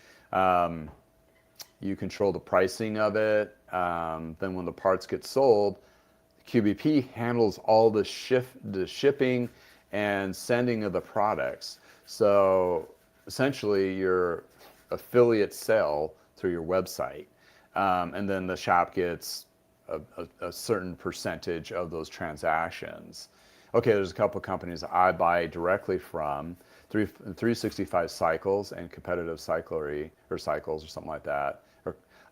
you control the pricing of it. Then when the parts get sold, QBP handles all the shipping and sending of the products. So essentially, your affiliate sale through your website, and then the shop gets a certain percentage of those transactions. Okay, there's a couple of companies I buy directly from, 365 Cycles and Competitive Cyclery, or Cycles or something like that.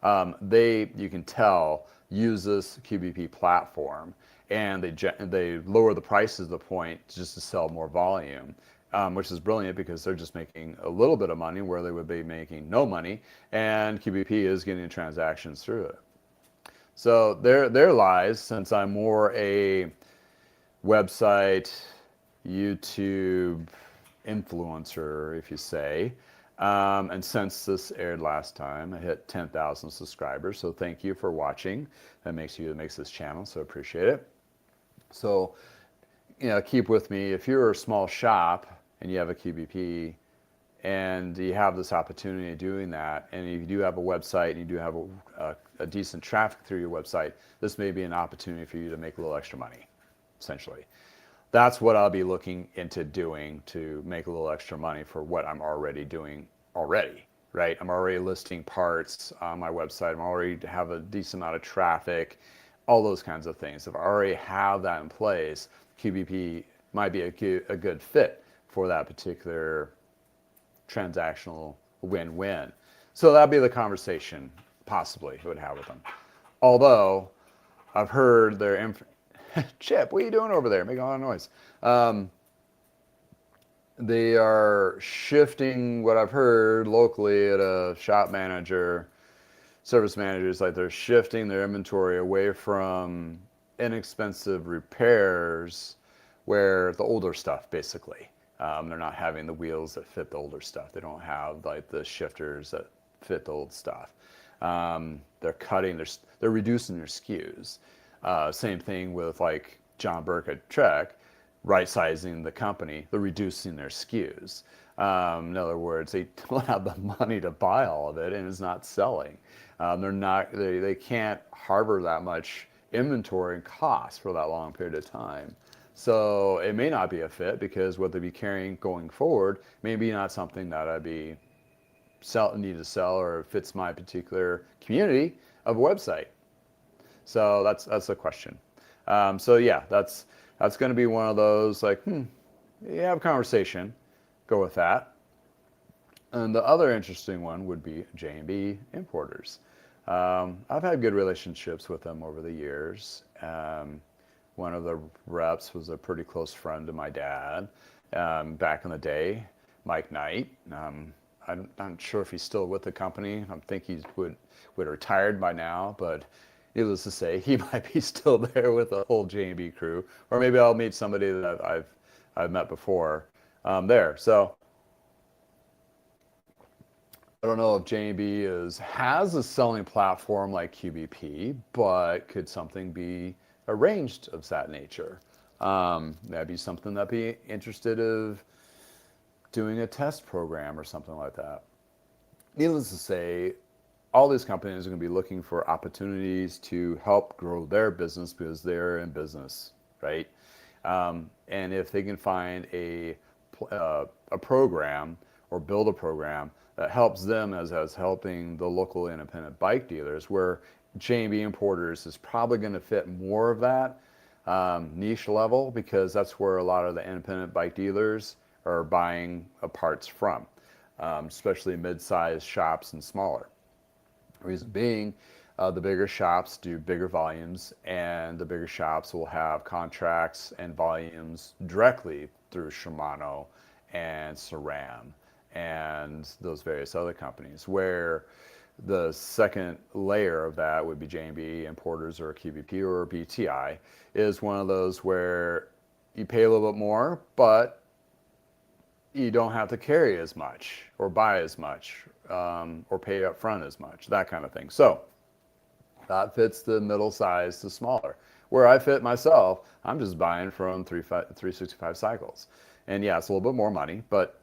You can tell, use this QBP platform, and they lower the prices to the point just to sell more volume, which is brilliant because they're just making a little bit of money where they would be making no money, and QBP is getting transactions through it. So there lies, since I'm more a website, YouTube influencer, if you say, and since this aired last time, I hit 10,000 subscribers. So thank you for watching. That makes this channel, so appreciate it. So, keep with me. If you're a small shop and you have a QBP and you have this opportunity of doing that, and you do have a website and you do have a decent traffic through your website, this may be an opportunity for you to make a little extra money, essentially. That's what I'll be looking into doing to make a little extra money for what I'm already doing already, right? I'm already listing parts on my website. I'm already have a decent amount of traffic, all those kinds of things. If I already have that in place, QBP might be a good fit for that particular transactional win-win. So that'd be the conversation possibly I would have with them. Although I've heard their Chip, what are you doing over there? Making a lot of noise. They are shifting, what I've heard locally at a shop manager, service managers, like they're shifting their inventory away from inexpensive repairs, where the older stuff, basically. They're not having the wheels that fit the older stuff. They don't have like the shifters that fit the old stuff. They're reducing their SKUs. Same thing with like John Burke at Trek, right-sizing the company. They're reducing their SKUs. In other words, they don't have the money to buy all of it, and it's not selling. They can't harbor that much inventory and cost for that long period of time. So it may not be a fit because what they'd be carrying going forward may be not something that I'd be need to sell or fits my particular community of a website. So that's the question. So yeah, that's going to be one of those like, you have a conversation, go with that. And the other interesting one would be J&B importers. I've had good relationships with them over the years. One of the reps was a pretty close friend to my dad back in the day, Mike Knight. I'm not sure if he's still with the company. I think he would have retired by now, but needless to say, he might be still there with the whole J&B crew, or maybe I'll meet somebody that I've met before there. So I don't know if J&B has a selling platform like QBP, but could something be arranged of that nature? That'd be something that'd be interested of doing a test program or something like that. Needless to say, all these companies are going to be looking for opportunities to help grow their business because they're in business, right? And if they can find a program or build a program that helps them as helping the local independent bike dealers, where J&B Importers is probably going to fit more of that niche level, because that's where a lot of the independent bike dealers are buying parts from, especially mid-sized shops and smaller. Reason being, the bigger shops do bigger volumes, and the bigger shops will have contracts and volumes directly through Shimano and SRAM and those various other companies, where the second layer of that would be J&B Importers or QBP or BTI, is one of those where you pay a little bit more, but you don't have to carry as much or buy as much or pay up front as much, that kind of thing. So that fits the middle size to smaller. Where I fit myself, I'm just buying from 365 cycles. And yeah, it's a little bit more money, but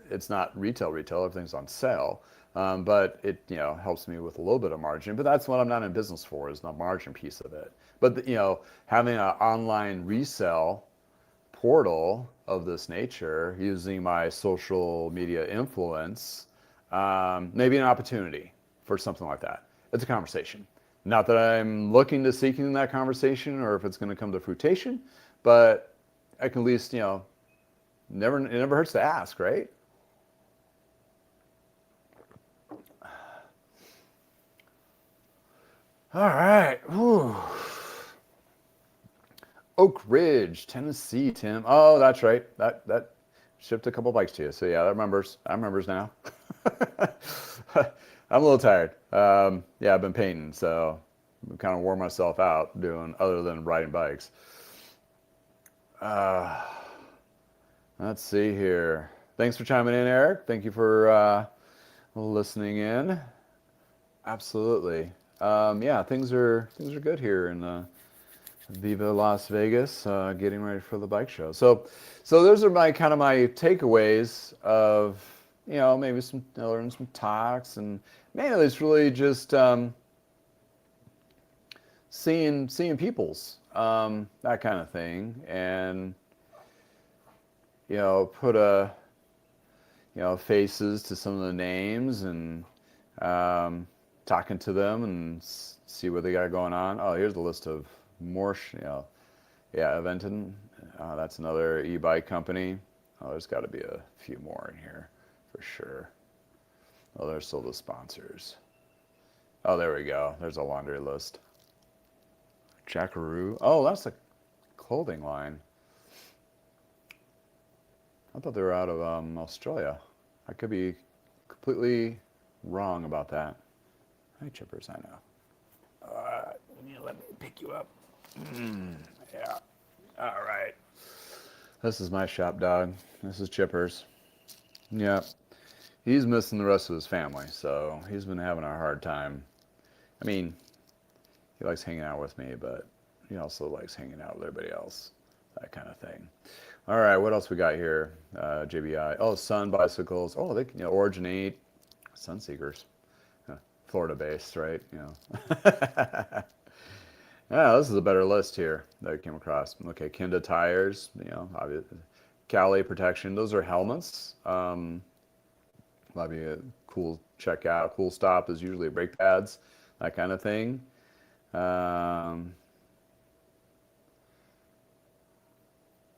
it's not retail, everything's on sale. But it helps me with a little bit of margin. But that's what I'm not in business for, is the margin piece of it. But having an online resale portal of this nature, using my social media influence, maybe an opportunity for something like that. It's a conversation. Not that I'm looking to seeking that conversation or if it's going to come to fruition, but I can at least, it never hurts to ask, right? All right. Whew. Oak Ridge, Tennessee, Tim. Oh, that's right. That shipped a couple bikes to you. So yeah, that remembers now. I'm a little tired. Yeah, I've been painting, so I've kind of wore myself out doing other than riding bikes. Let's see here. Thanks for chiming in, Eric. Thank you for listening in. Absolutely. Yeah, things are good here in Viva Las Vegas, getting ready for the bike show. So those are my takeaways of, maybe learning some talks, and mainly it's really just seeing people's that kind of thing, and put faces to some of the names, and talking to them and see what they got going on. Oh, here's a list of more, Aventon. That's another e-bike company. Oh, there's got to be a few more in here for sure. Oh, there's still the sponsors. Oh, there we go. There's a laundry list. Jackaroo. Oh, that's a clothing line. I thought they were out of Australia. I could be completely wrong about that. Hi, Chippers, I know. Let me pick you up. Yeah. All right. This is my shop dog. This is Chippers. Yep. He's missing the rest of his family, so he's been having a hard time. I mean, he likes hanging out with me, but he also likes hanging out with everybody else. that kind of thing. All right, what else we got here? JBI. Oh, Sun bicycles. Oh, they can, originate Sunseekers. Florida based, right? Yeah, this is a better list here that I came across. Okay, Kenda tires, obviously. Cali protection. Those are helmets. Might be a cool checkout. Cool stop is usually brake pads, that kind of thing. Um,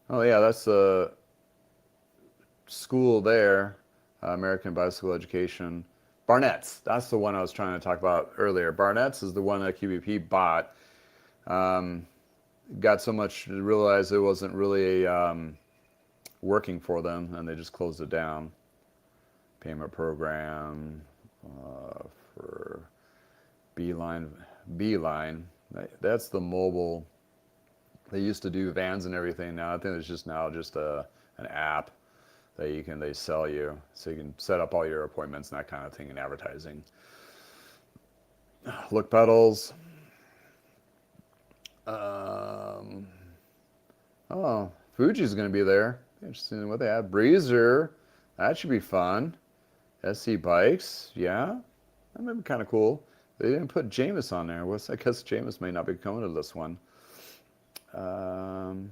oh yeah, that's a school there, American Bicycle Education. Barnett's. That's the one I was trying to talk about earlier. Barnett's is the one that QBP bought. Got so much to realize it wasn't really working for them, and they just closed it down. Payment program for Beeline. Beeline. That's the mobile. They used to do vans and everything. Now I think it's just an app that they sell you, so you can set up all your appointments and that kind of thing in advertising. Look pedals. Oh, Fuji's going to be there. Interesting what they have. Breezer. That should be fun. SC Bikes. Yeah. That might be kind of cool. They didn't put Jameis on there. I guess Jameis may not be coming to this one. And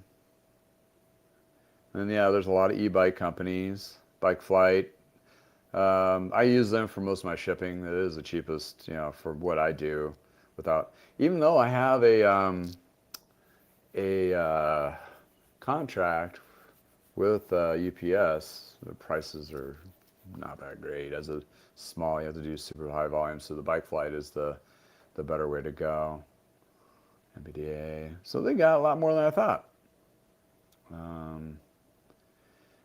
yeah, there's a lot of e-bike companies. Bike Flight. I use them for most of my shipping. It is the cheapest, for what I do. Even though I have a contract with UPS, the prices are not that great. As a small, you have to do super high volume, so the Bike Flight is the better way to go. NBDA. So they got a lot more than I thought.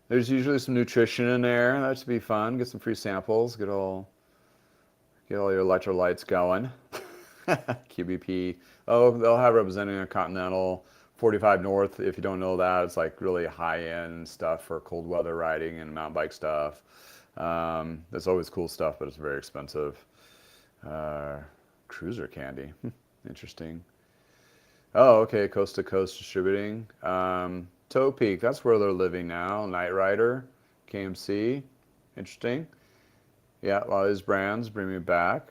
There's usually some nutrition in there. That should be fun. Get some free samples. Get all your electrolytes going. QBP. Oh, they'll have representing a Continental 45 North. If you don't know that, it's like really high-end stuff for cold weather riding and mountain bike stuff. There's always cool stuff, but it's very expensive. Cruiser candy. Interesting. Oh, okay. Coast to Coast Distributing. Toe Peak. That's where they're living now. Knight Rider. KMC. Interesting. Yeah, a lot of these brands bring me back.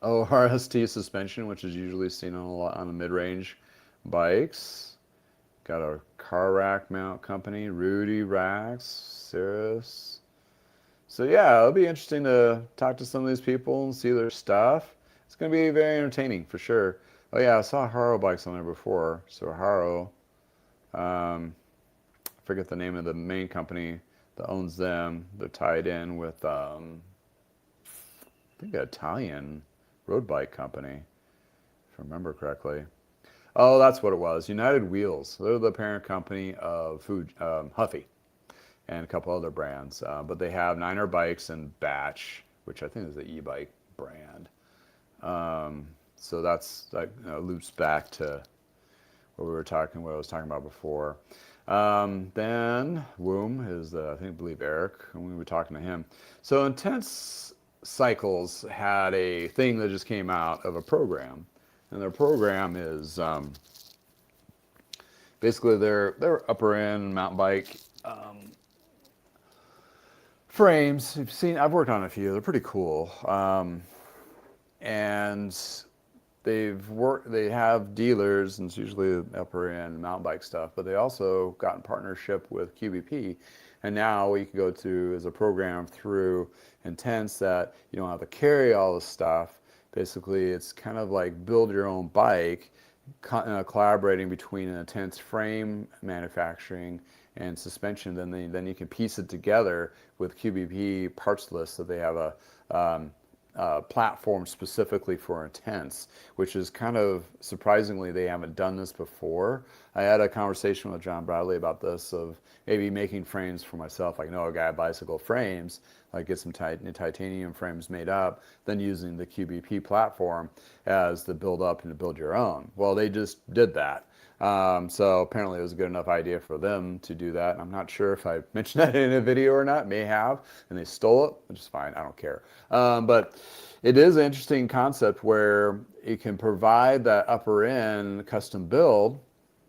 Oh, RST suspension, which is usually seen on the mid-range bikes. Got a car rack mount company, Rudy Racks, Cirrus. So yeah, it'll be interesting to talk to some of these people and see their stuff. It's going to be very entertaining for sure. Oh yeah, I saw Haro bikes on there before. So Haro, forget the name of the main company that owns them. They're tied in with, I think, an Italian road bike company, if I remember correctly. Oh, that's what it was. United Wheels. They're the parent company of Huffy and a couple other brands. But they have Niner bikes and Batch, which I think is the e-bike brand. So that loops back to what I was talking about before. Then Woom is I believe Eric, and we were talking to him. So Intense Cycles had a thing that just came out of a program, and their program is basically their upper end mountain bike frames. I've worked on a few. They're pretty cool, and they have dealers, and it's usually upper end mountain bike stuff, but they also got in partnership with QBP, and now what you can go to is a program through Intense that you don't have to carry all the stuff. Basically, it's kind of like build your own bike, collaborating between an Intense frame manufacturing and suspension. Then you can piece it together with QBP parts list. So they have a platform specifically for Intense, which is kind of surprisingly they haven't done this before. I had a conversation with John Bradley about this, of maybe making frames for myself. Like, I know a guy at Bicycle Frames, like get some titanium frames made up, then using the QBP platform as the build up and to build your own. Well, they just did that. So apparently it was a good enough idea for them to do that. I'm not sure if I mentioned that in a video or not. May have, and they stole it, which is fine. I don't care. But it is an interesting concept where you can provide that upper end custom build,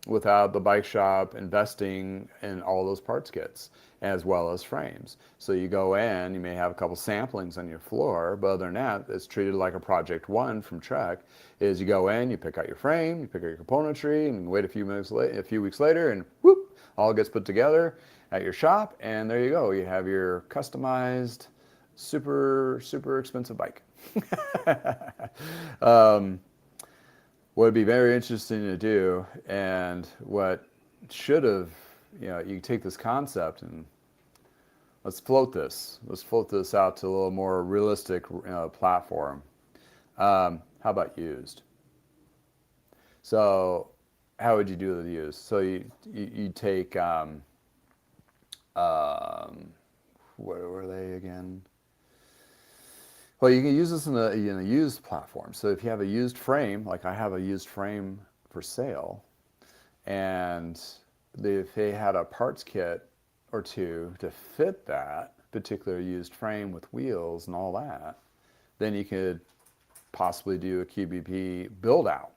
without the bike shop investing in all those parts kits as well as frames. So you go in, you may have a couple samplings on your floor, but other than that, it's treated like a project one from Trek. Is you go in, you pick out your frame, you pick out your componentry, and wait a few weeks later, and whoop, all gets put together at your shop, and there you go. You have your customized, super expensive bike. What would be very interesting to do, and what should have, you take this concept and let's float this. Let's float this out to a little more realistic platform. How about used? So how would you do with used? So you take, where were they again? Well, you can use this in a used platform. So if you have a used frame, like I have a used frame for sale, and if they had a parts kit or two to fit that particular used frame with wheels and all that, then you could possibly do a QBP build out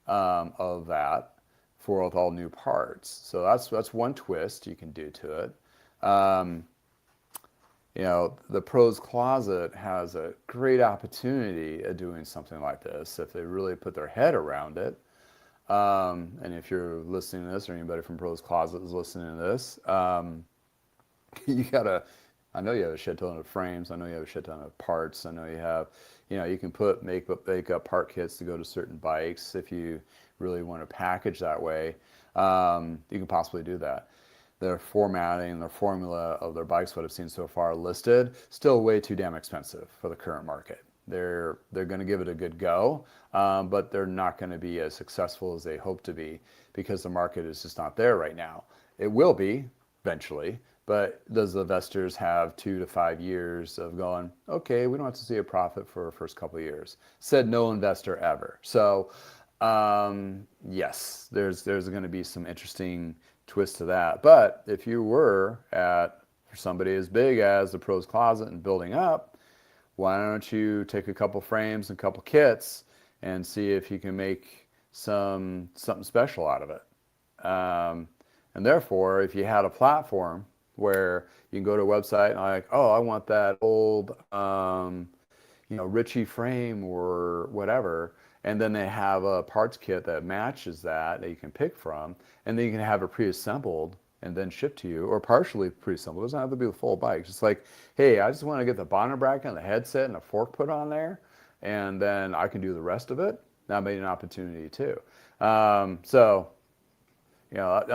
of that for with all new parts. So that's one twist you can do to it. The Pros Closet has a great opportunity of doing something like this if they really put their head around it. And if you're listening to this, or anybody from Pros Closet is listening to this, I know you have a shit ton of frames. I know you have a shit ton of parts. I know you have, you can make up part kits to go to certain bikes if you really want to package that way. You can possibly do that. Their formatting, their formula of their bikes, what I've seen so far listed, still way too damn expensive for the current market. They're going to give it a good go, but they're not going to be as successful as they hope to be because the market is just not there right now. It will be eventually, but does the investors have 2 to 5 years of going, okay, we don't have to see a profit for the first couple of years? Said no investor ever. So yes, there's going to be some interesting twist to that. But if you were for somebody as big as the Pros Closet and building up, why don't you take a couple frames and a couple kits and see if you can make something special out of it. And therefore, if you had a platform where you can go to a website and like, oh, I want that old Ritchie frame or whatever, and then they have a parts kit that matches that you can pick from, and then you can have it pre-assembled and then shipped to you, or partially pre-assembled. It doesn't have to be the full bike. Just like, hey, I just want to get the bonnet bracket and the headset and a fork put on there, and then I can do the rest of it. That made an opportunity too. That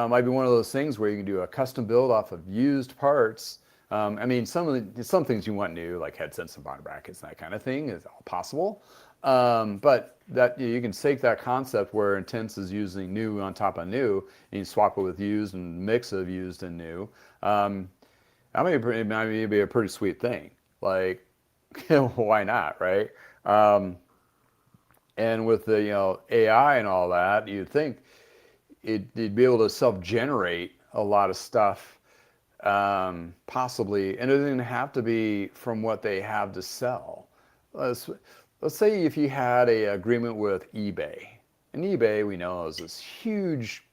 might be one of those things where you can do a custom build off of used parts. Some things you want new, like headsets and bonnet brackets and that kind of thing, is all possible. But that you can take that concept where Intense is using new on top of new, and you swap it with used and mix of used and new. That may be a pretty sweet thing. Like, why not, right? And with the AI and all that, you'd think it'd be able to self-generate a lot of stuff, possibly, and it doesn't have to be from what they have to sell. Let's say if you had an agreement with eBay, and eBay we know is this huge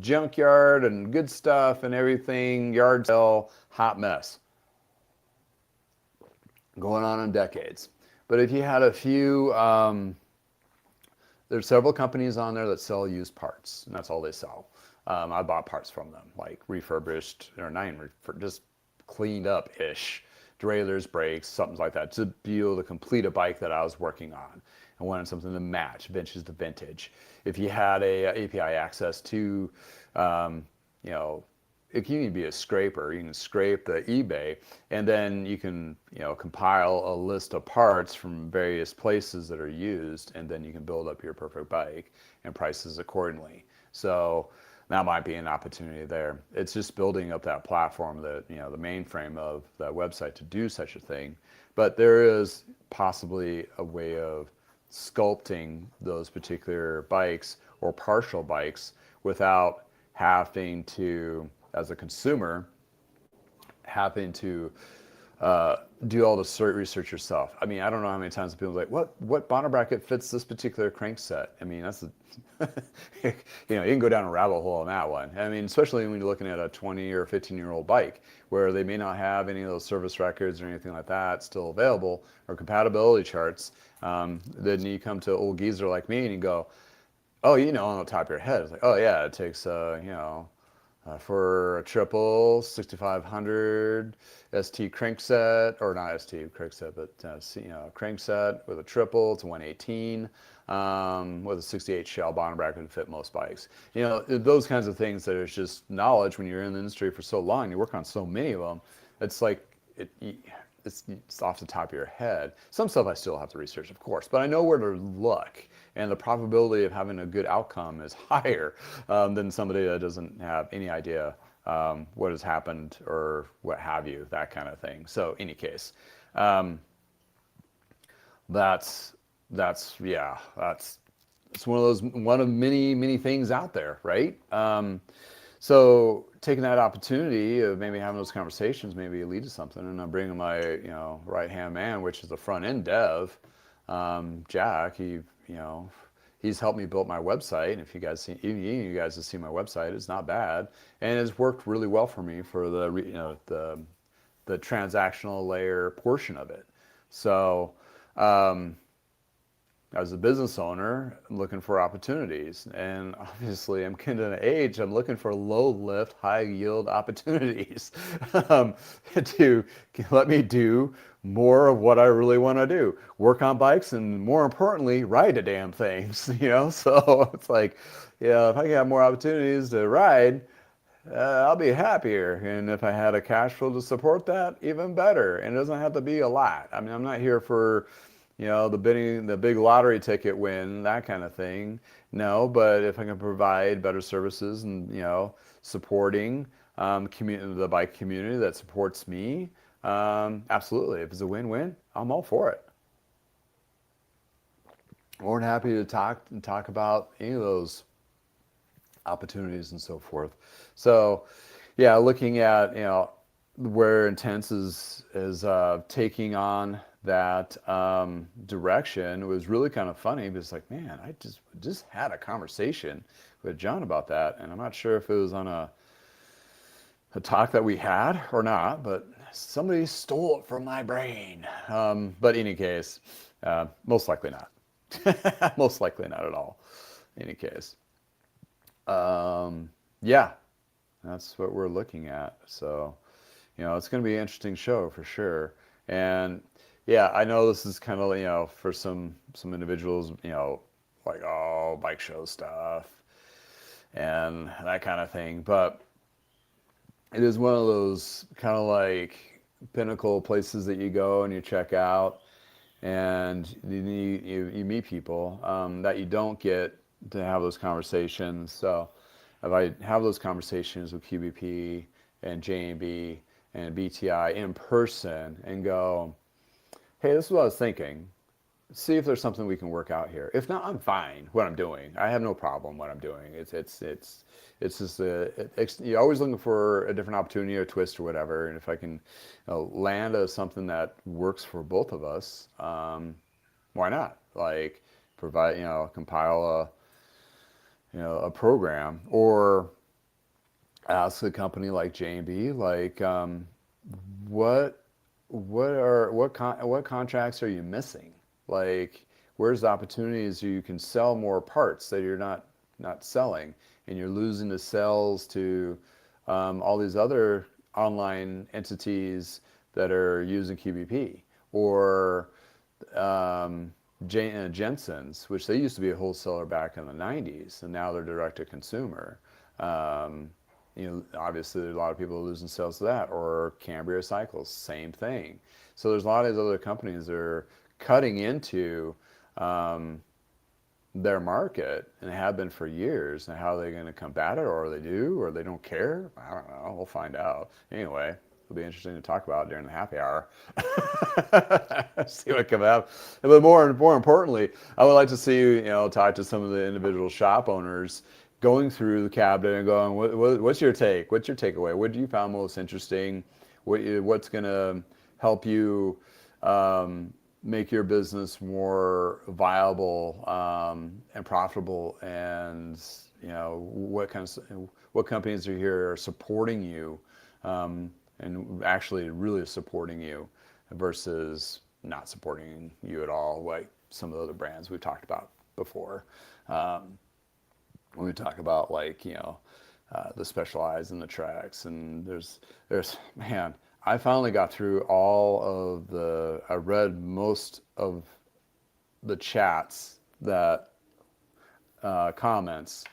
junkyard and good stuff and everything, yard sale, hot mess, going on in decades. But if you had a few, there's several companies on there that sell used parts, and that's all they sell. I bought parts from them, like refurbished, or just cleaned up-ish. Derailleurs, brakes, something like that, to be able to complete a bike that I was working on. I wanted something to match vintage to vintage. If you had a API access to, it can even be a scraper. You can scrape the eBay, and then you can, compile a list of parts from various places that are used, and then you can build up your perfect bike and prices accordingly. So that might be an opportunity there. It's just building up that platform, the mainframe of that website to do such a thing. But there is possibly a way of sculpting those particular bikes or partial bikes without having to, as a consumer, having to do all the research yourself. I mean, I don't know how many times people are like, what bottom bracket fits this particular crankset? I mean, that's you can go down a rabbit hole on that one. I mean, especially when you're looking at a 20 or 15-year-old bike where they may not have any of those service records or anything like that still available or compatibility charts. Then you come to an old geezer like me and you go, oh, on the top of your head, it's like, oh yeah, it takes, for a triple 6500 ST crankset, or not ST crankset, but crankset with a triple, it's a 118 with a 68 shell bottom bracket to fit most bikes. Those kinds of things that is just knowledge when you're in the industry for so long, you work on so many of them. It's like it's off the top of your head. Some stuff I still have to research, of course, but I know where to look, and the probability of having a good outcome is higher than somebody that doesn't have any idea what has happened or what have you, that kind of thing. So, any case, that's it's one of many things out there, right? So taking that opportunity of maybe having those conversations maybe lead to something, and I'm bringing my right hand man, which is the front end dev, Jack. He's helped me build my website. And if you guys you guys have seen my website, it's not bad, and it's worked really well for me for the transactional layer portion of it. So. As a business owner, I'm looking for opportunities, and obviously I'm getting to an age, I'm looking for low lift, high yield opportunities to let me do more of what I really want to do. Work on bikes, and more importantly, ride the damn things, So it's like, if I can have more opportunities to ride, I'll be happier. And if I had a cash flow to support that, even better. And it doesn't have to be a lot. I mean, I'm not here for the big lottery ticket win, that kind of thing. No, but if I can provide better services and, supporting the bike community that supports me, absolutely. If it's a win-win, I'm all for it. More than happy to talk about any of those opportunities and so forth. So, yeah, looking at, where Intense is taking on that direction, was really kind of funny, because like, man, I just had a conversation with John about that, and I'm not sure if it was on a talk that we had or not, but somebody stole it from my brain. But in any case, most likely not. Most likely not at all. In any case, yeah, that's what we're looking at. So, it's going to be an interesting show for sure. And yeah, I know this is kind of, for some individuals, like, oh, bike show stuff and that kind of thing. But it is one of those kind of like pinnacle places that you go and you check out, and you meet people that you don't get to have those conversations. So if I have those conversations with QBP and J&B and BTI in person and go, hey, this is what I was thinking. See if there's something we can work out here. If not, I'm fine what I'm doing. I have no problem what I'm doing. It's just you're always looking for a different opportunity or twist or whatever. And if I can land something that works for both of us, why not? Like provide, compile a program, or ask a company like J&B, like what contracts are you missing? Like, where's the opportunities you can sell more parts that you're not selling, and you're losing the sales to all these other online entities that are using QBP, or Jensen's, which they used to be a wholesaler back in the 90s, and now they're direct to consumer. Obviously there's a lot of people losing sales to that, or Cambria Cycles, same thing. So there's a lot of these other companies that are cutting into their market, and have been for years. And how are they going to combat it, or they do, or they don't care? I don't know. We'll find out. Anyway, it'll be interesting to talk about during the happy hour. See what comes out. But more importantly, I would like to see talk to some of the individual shop owners going through the CABDA and going, what's your take? What's your takeaway? What do you found most interesting? What's going to help you make your business more viable and profitable, and what companies are here supporting you, and actually really supporting you versus not supporting you at all, like some of the other brands we've talked about before. When we talk about the Specialized and the Trex, and there's man, I finally got through all of I read most of the chats that comments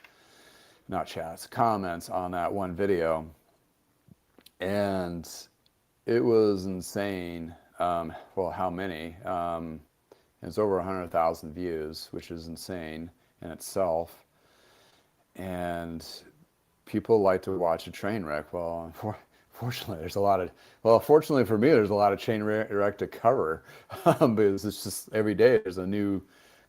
on that one video, and it was insane. Well, how many? It's over 100,000 views, which is insane in itself. And people like to watch a train wreck. Well, fortunately, fortunately for me, there's a lot of train wreck to cover, because it's just every day there's a new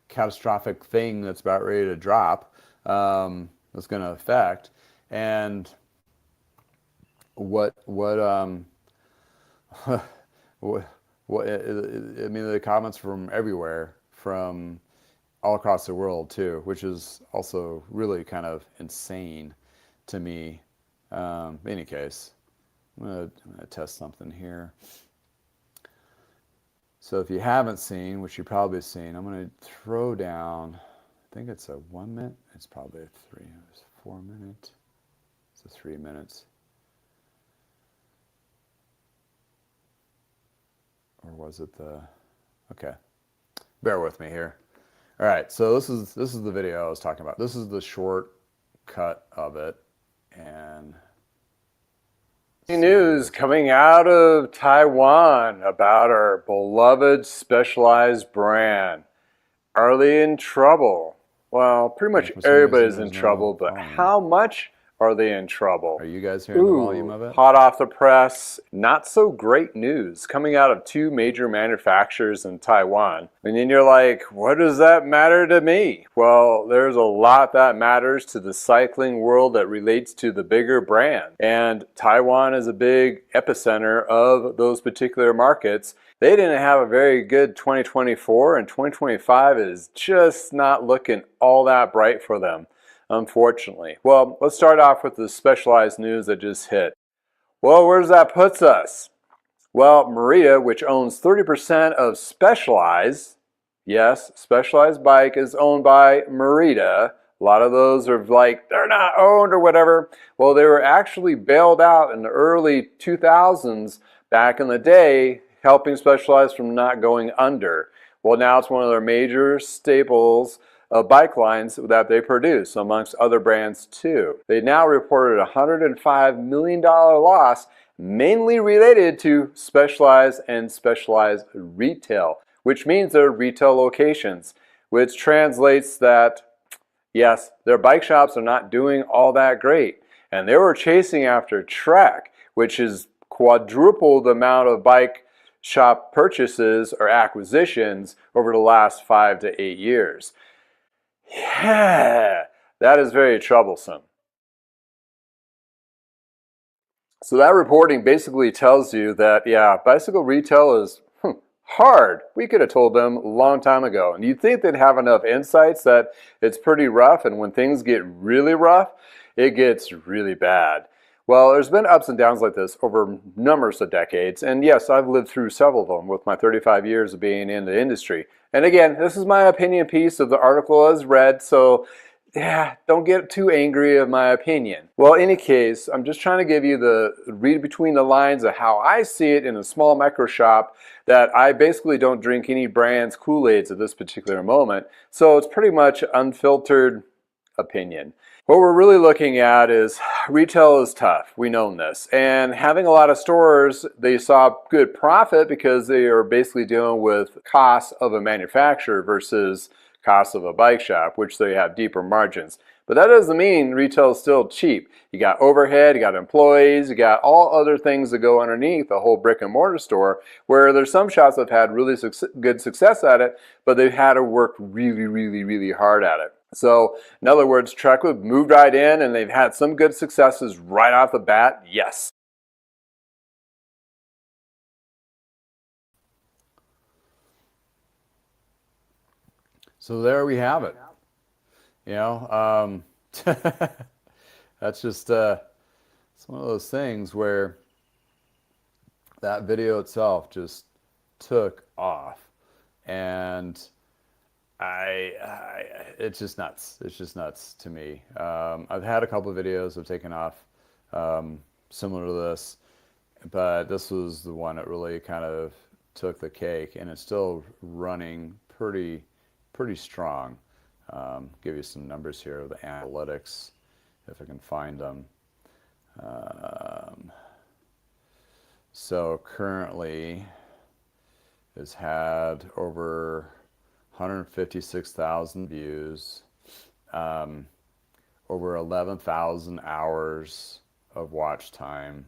catastrophic thing that's about ready to drop, that's going to affect. And what I mean, the comments from everywhere, from all across the world too, which is also really kind of insane to me. In any case, I'm gonna test something here. So if you haven't seen, which you've probably seen, I'm gonna throw down, I think it's a 1 minute, it's probably a 4 minute, it's a 3 minutes. Or was it okay, bear with me here. All right, so this is the video I was talking about. This is the short cut of it. And news coming out of Taiwan about our beloved Specialized brand. Are they in trouble? Well, pretty much everybody's in trouble, but how much are they in trouble? Are you guys hearing the volume of it? Hot off the press, not so great news coming out of two major manufacturers in Taiwan. And then you're like, what does that matter to me? Well, there's a lot that matters to the cycling world that relates to the bigger brand. And Taiwan is a big epicenter of those particular markets. They didn't have a very good 2024, and 2025 is just not looking all that bright for them, unfortunately. Well, let's start off with the Specialized news that just hit. Well, where does that put us? Well, Merida, which owns 30% of Specialized, yes, Specialized bike is owned by Merida. A lot of those are like, they're not owned or whatever. Well, they were actually bailed out in the early 2000s back in the day, helping Specialized from not going under. Well, now it's one of their major staples of bike lines that they produce, amongst other brands too. They now reported a $105 million loss, mainly related to Specialized and Specialized retail, which means their retail locations, which translates that, yes, their bike shops are not doing all that great. And they were chasing after Trek, which is quadrupled the amount of bike shop purchases or acquisitions over the last 5 to 8 years. Yeah, that is very troublesome. So that reporting basically tells you that, yeah, bicycle retail is hard. We could have told them a long time ago. And you'd think they'd have enough insights that it's pretty rough, and when things get really rough, it gets really bad. Well, there's been ups and downs like this over numbers of decades, and yes, I've lived through several of them with my 35 years of being in the industry. And again, this is my opinion piece of the article as read, so yeah, don't get too angry of my opinion. Well, in any case, I'm just trying to give you the read between the lines of how I see it in a small micro shop, that I basically don't drink any brands Kool-Aids at this particular moment, so it's pretty much unfiltered opinion. What we're really looking at is retail is tough. We know this. And having a lot of stores, they saw good profit because they are basically dealing with costs of a manufacturer versus costs of a bike shop, which they have deeper margins. But that doesn't mean retail is still cheap. You got overhead, you got employees, you got all other things that go underneath a whole brick and mortar store, where there's some shops that have had really good success at it, but they've had to work really, really, really hard at it. So, in other words, Trek moved right in and they've had some good successes right off the bat, yes. So there we have it. You know, that's just it's one of those things where that video itself just took off, and it's just nuts. It's just nuts to me. I've had a couple of videos that have taken off similar to this, but this was the one that really kind of took the cake, and it's still running pretty strong. Give you some numbers here of the analytics, if I can find them. So currently, it's had over 156,000 views, over 11,000 hours of watch time,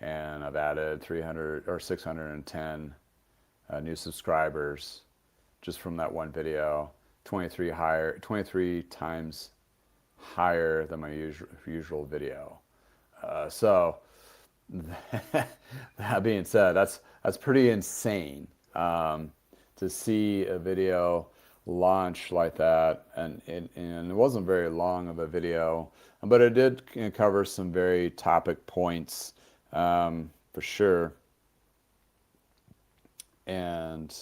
and I've added 300 or 610 new subscribers just from that one video. 23 times higher than my usual video. So that being said, that's pretty insane to see a video launch like that, and it wasn't very long of a video, but it did cover some very topic points for sure. And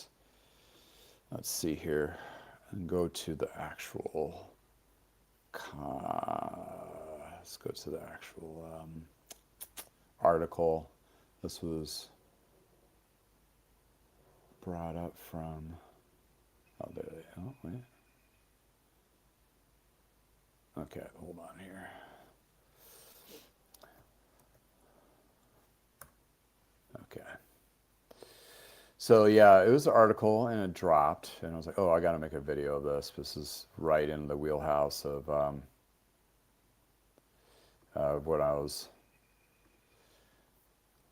let's see here, and go to the actual. Let's go to the actual article. This was brought up from. Oh, there they. Oh, wait. Okay, hold on here. Okay. So yeah, it was an article and it dropped, and I was like, oh, I got to make a video of this. This is right in the wheelhouse of what I was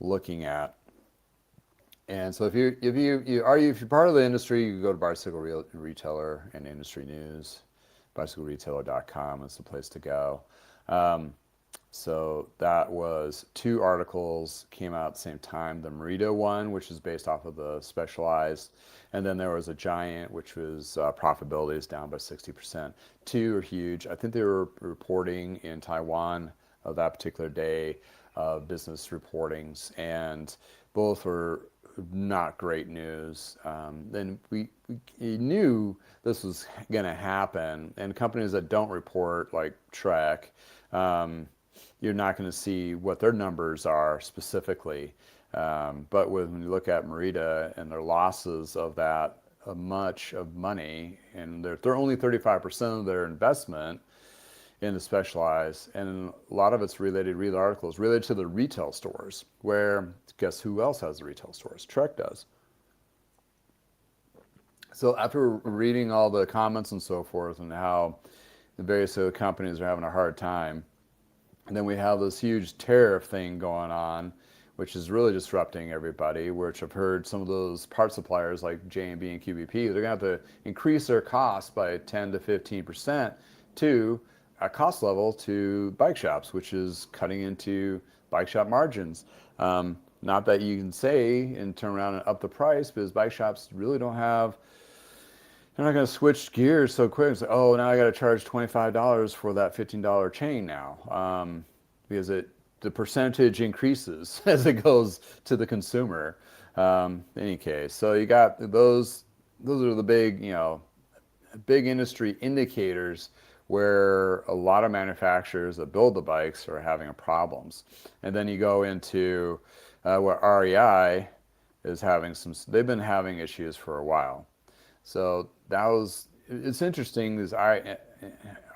looking at. And so if you're part of the industry, you go to Bicycle Retailer and Industry News. BicycleRetailer.com is the place to go. So that was 2 articles came out at the same time. The Merida one, which is based off of the Specialized, and then there was a Giant, which was profitability is down by 60%. 2 are huge. I think they were reporting in Taiwan of that particular day of business reportings, and both were not great news. Then we knew this was going to happen, and companies that don't report, like Trek, you're not going to see what their numbers are specifically. But when you look at Merida and their losses of that much of money, and they're only 35% of their investment in the Specialized, and a lot of it's related articles related to the retail stores, where guess who else has the retail stores? Trek does. So after reading all the comments and so forth, and how the various other companies are having a hard time, and then we have this huge tariff thing going on, which is really disrupting everybody, which I've heard some of those part suppliers like J&B and QBP, they're going to have to increase their costs by 10 to 15% to a cost level to bike shops, which is cutting into bike shop margins. Not that you can say and turn around and up the price, because bike shops really don't have, they're not going to switch gears so quick and say, oh, now I got to charge $25 for that $15 chain now, because the percentage increases as it goes to the consumer. In any case, so you got those are the big, big industry indicators where a lot of manufacturers that build the bikes are having problems. And then you go into where REI is having they've been having issues for a while. So it's interesting, this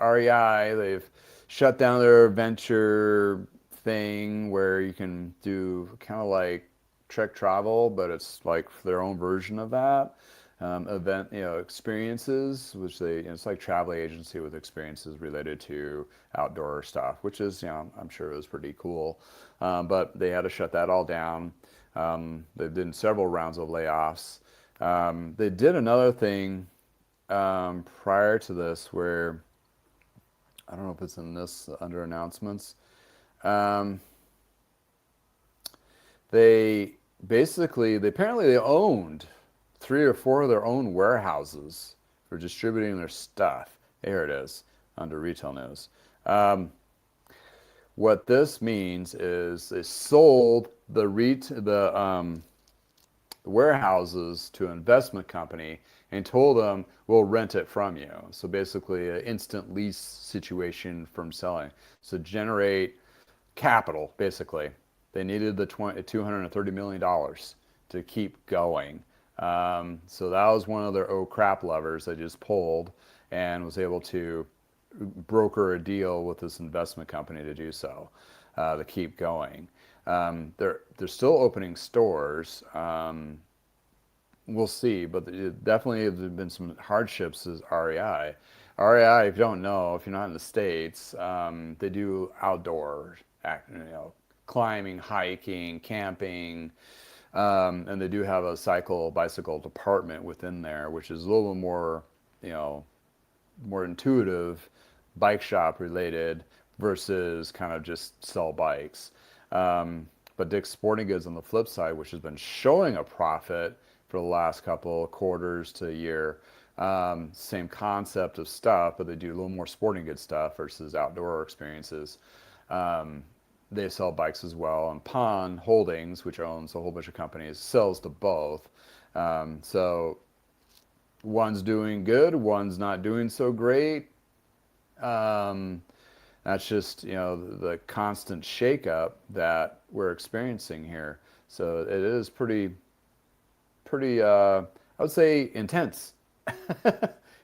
REI, they've shut down their venture thing where you can do kind of like Trek Travel, but it's like their own version of that. Event, experiences, which it's like travel agency with experiences related to outdoor stuff, which is, I'm sure it was pretty cool. But they had to shut that all down. They did several rounds of layoffs. They did another thing prior to this where, I don't know if it's in this under announcements. They apparently owned 3 or 4 of their own warehouses for distributing their stuff. Here it is under retail news. What this means is they sold the warehouses to an investment company and told them we'll rent it from you. So basically an instant lease situation from selling. So generate capital, basically. They needed the $230 million to keep going. So that was one of their oh crap levers they just pulled and was able to broker a deal with this investment company to do so, to keep going. They're still opening stores. We'll see, but definitely there have been some hardships as REI. REI, if you don't know, if you're not in the States, they do outdoor, climbing, hiking, camping, and they do have a bicycle department within there, which is a little bit more, more intuitive, bike shop related versus kind of just sell bikes. But Dick's Sporting Goods on the flip side, which has been showing a profit for the last couple of quarters to a year, same concept of stuff, but they do a little more sporting goods stuff versus outdoor experiences. They sell bikes as well, and Pond Holdings, which owns a whole bunch of companies, sells to both. So one's doing good, one's not doing so great. That's just, the constant shakeup that we're experiencing here. So it is pretty, I would say intense.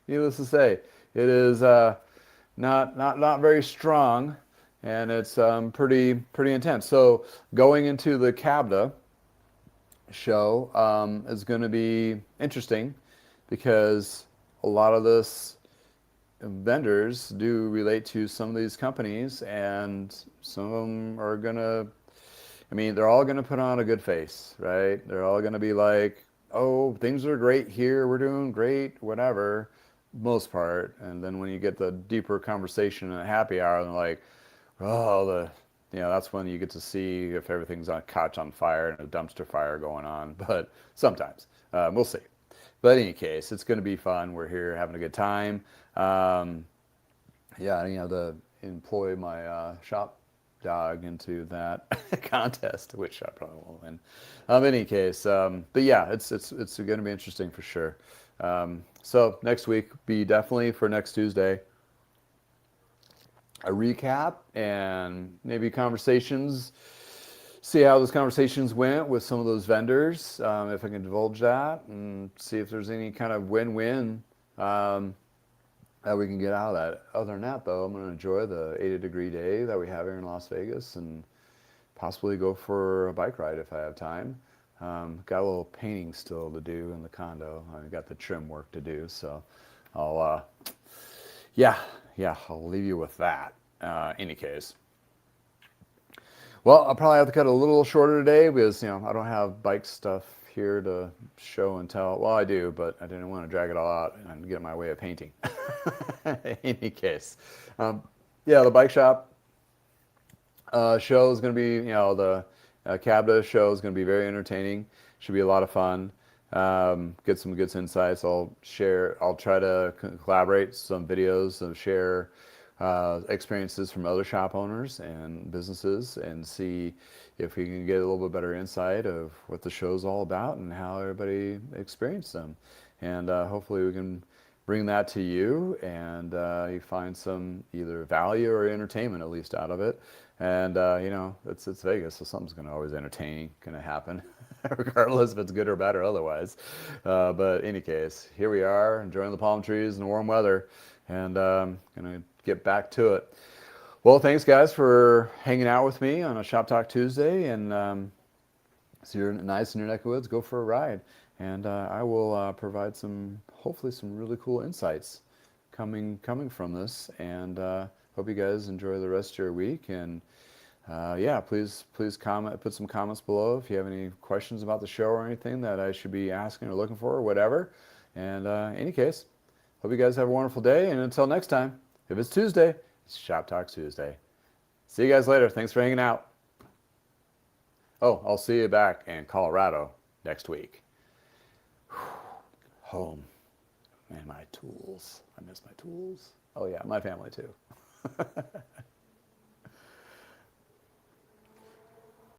Needless to say, it is not very strong, and it's pretty intense. So going into the CABDA show is going to be interesting because a lot of this vendors do relate to some of these companies, and some of them are gonna, they're all gonna put on a good face, right? They're all gonna be like, oh, things are great here, we're doing great, whatever, most part. And then when you get the deeper conversation in a happy hour, they're like, oh, that's when you get to see if everything's caught on fire and a dumpster fire going on. But sometimes, we'll see. But in any case, it's going to be fun. We're here having a good time. To employ my shop dog into that contest, which I probably won't win. In any case, but yeah, it's going to be interesting for sure. So next week be definitely for next Tuesday a recap and maybe conversations. See how those conversations went with some of those vendors, if I can divulge that, and see if there's any kind of win-win that we can get out of that. Other than that, though, I'm going to enjoy the 80-degree day that we have here in Las Vegas and possibly go for a bike ride if I have time. Got a little painting still to do in the condo. I've got the trim work to do, so I'll, I'll leave you with that. Any case. Well, I'll probably have to cut it a little shorter today because, I don't have bike stuff here to show and tell. Well, I do, but I didn't want to drag it all out and get in my way of painting. In any case. The bike shop show is going to be, the CABDA show is going to be very entertaining. Should be a lot of fun. Get some good insights. I'll try to collaborate some videos and share experiences from other shop owners and businesses and see if we can get a little bit better insight of what the show's all about and how everybody experienced them. And hopefully we can bring that to you and you find some either value or entertainment at least out of it. And it's Vegas, so something's going to always entertaining going to happen regardless if it's good or bad or otherwise. But in any case, here we are enjoying the palm trees and the warm weather, and going to get back to it. Well, thanks guys for hanging out with me on a Shop Talk Tuesday, and so you're nice in your neck of the woods, go for a ride, and I will provide hopefully some really cool insights coming from this, and hope you guys enjoy the rest of your week. And please comment, put some comments below if you have any questions about the show or anything that I should be asking or looking for or whatever. And in any case, hope you guys have a wonderful day, and until next time, if it's Tuesday, it's Shop Talk Tuesday. See you guys later. Thanks for hanging out. Oh, I'll see you back in Colorado next week. Home. And my tools. I miss my tools. Oh yeah, my family too.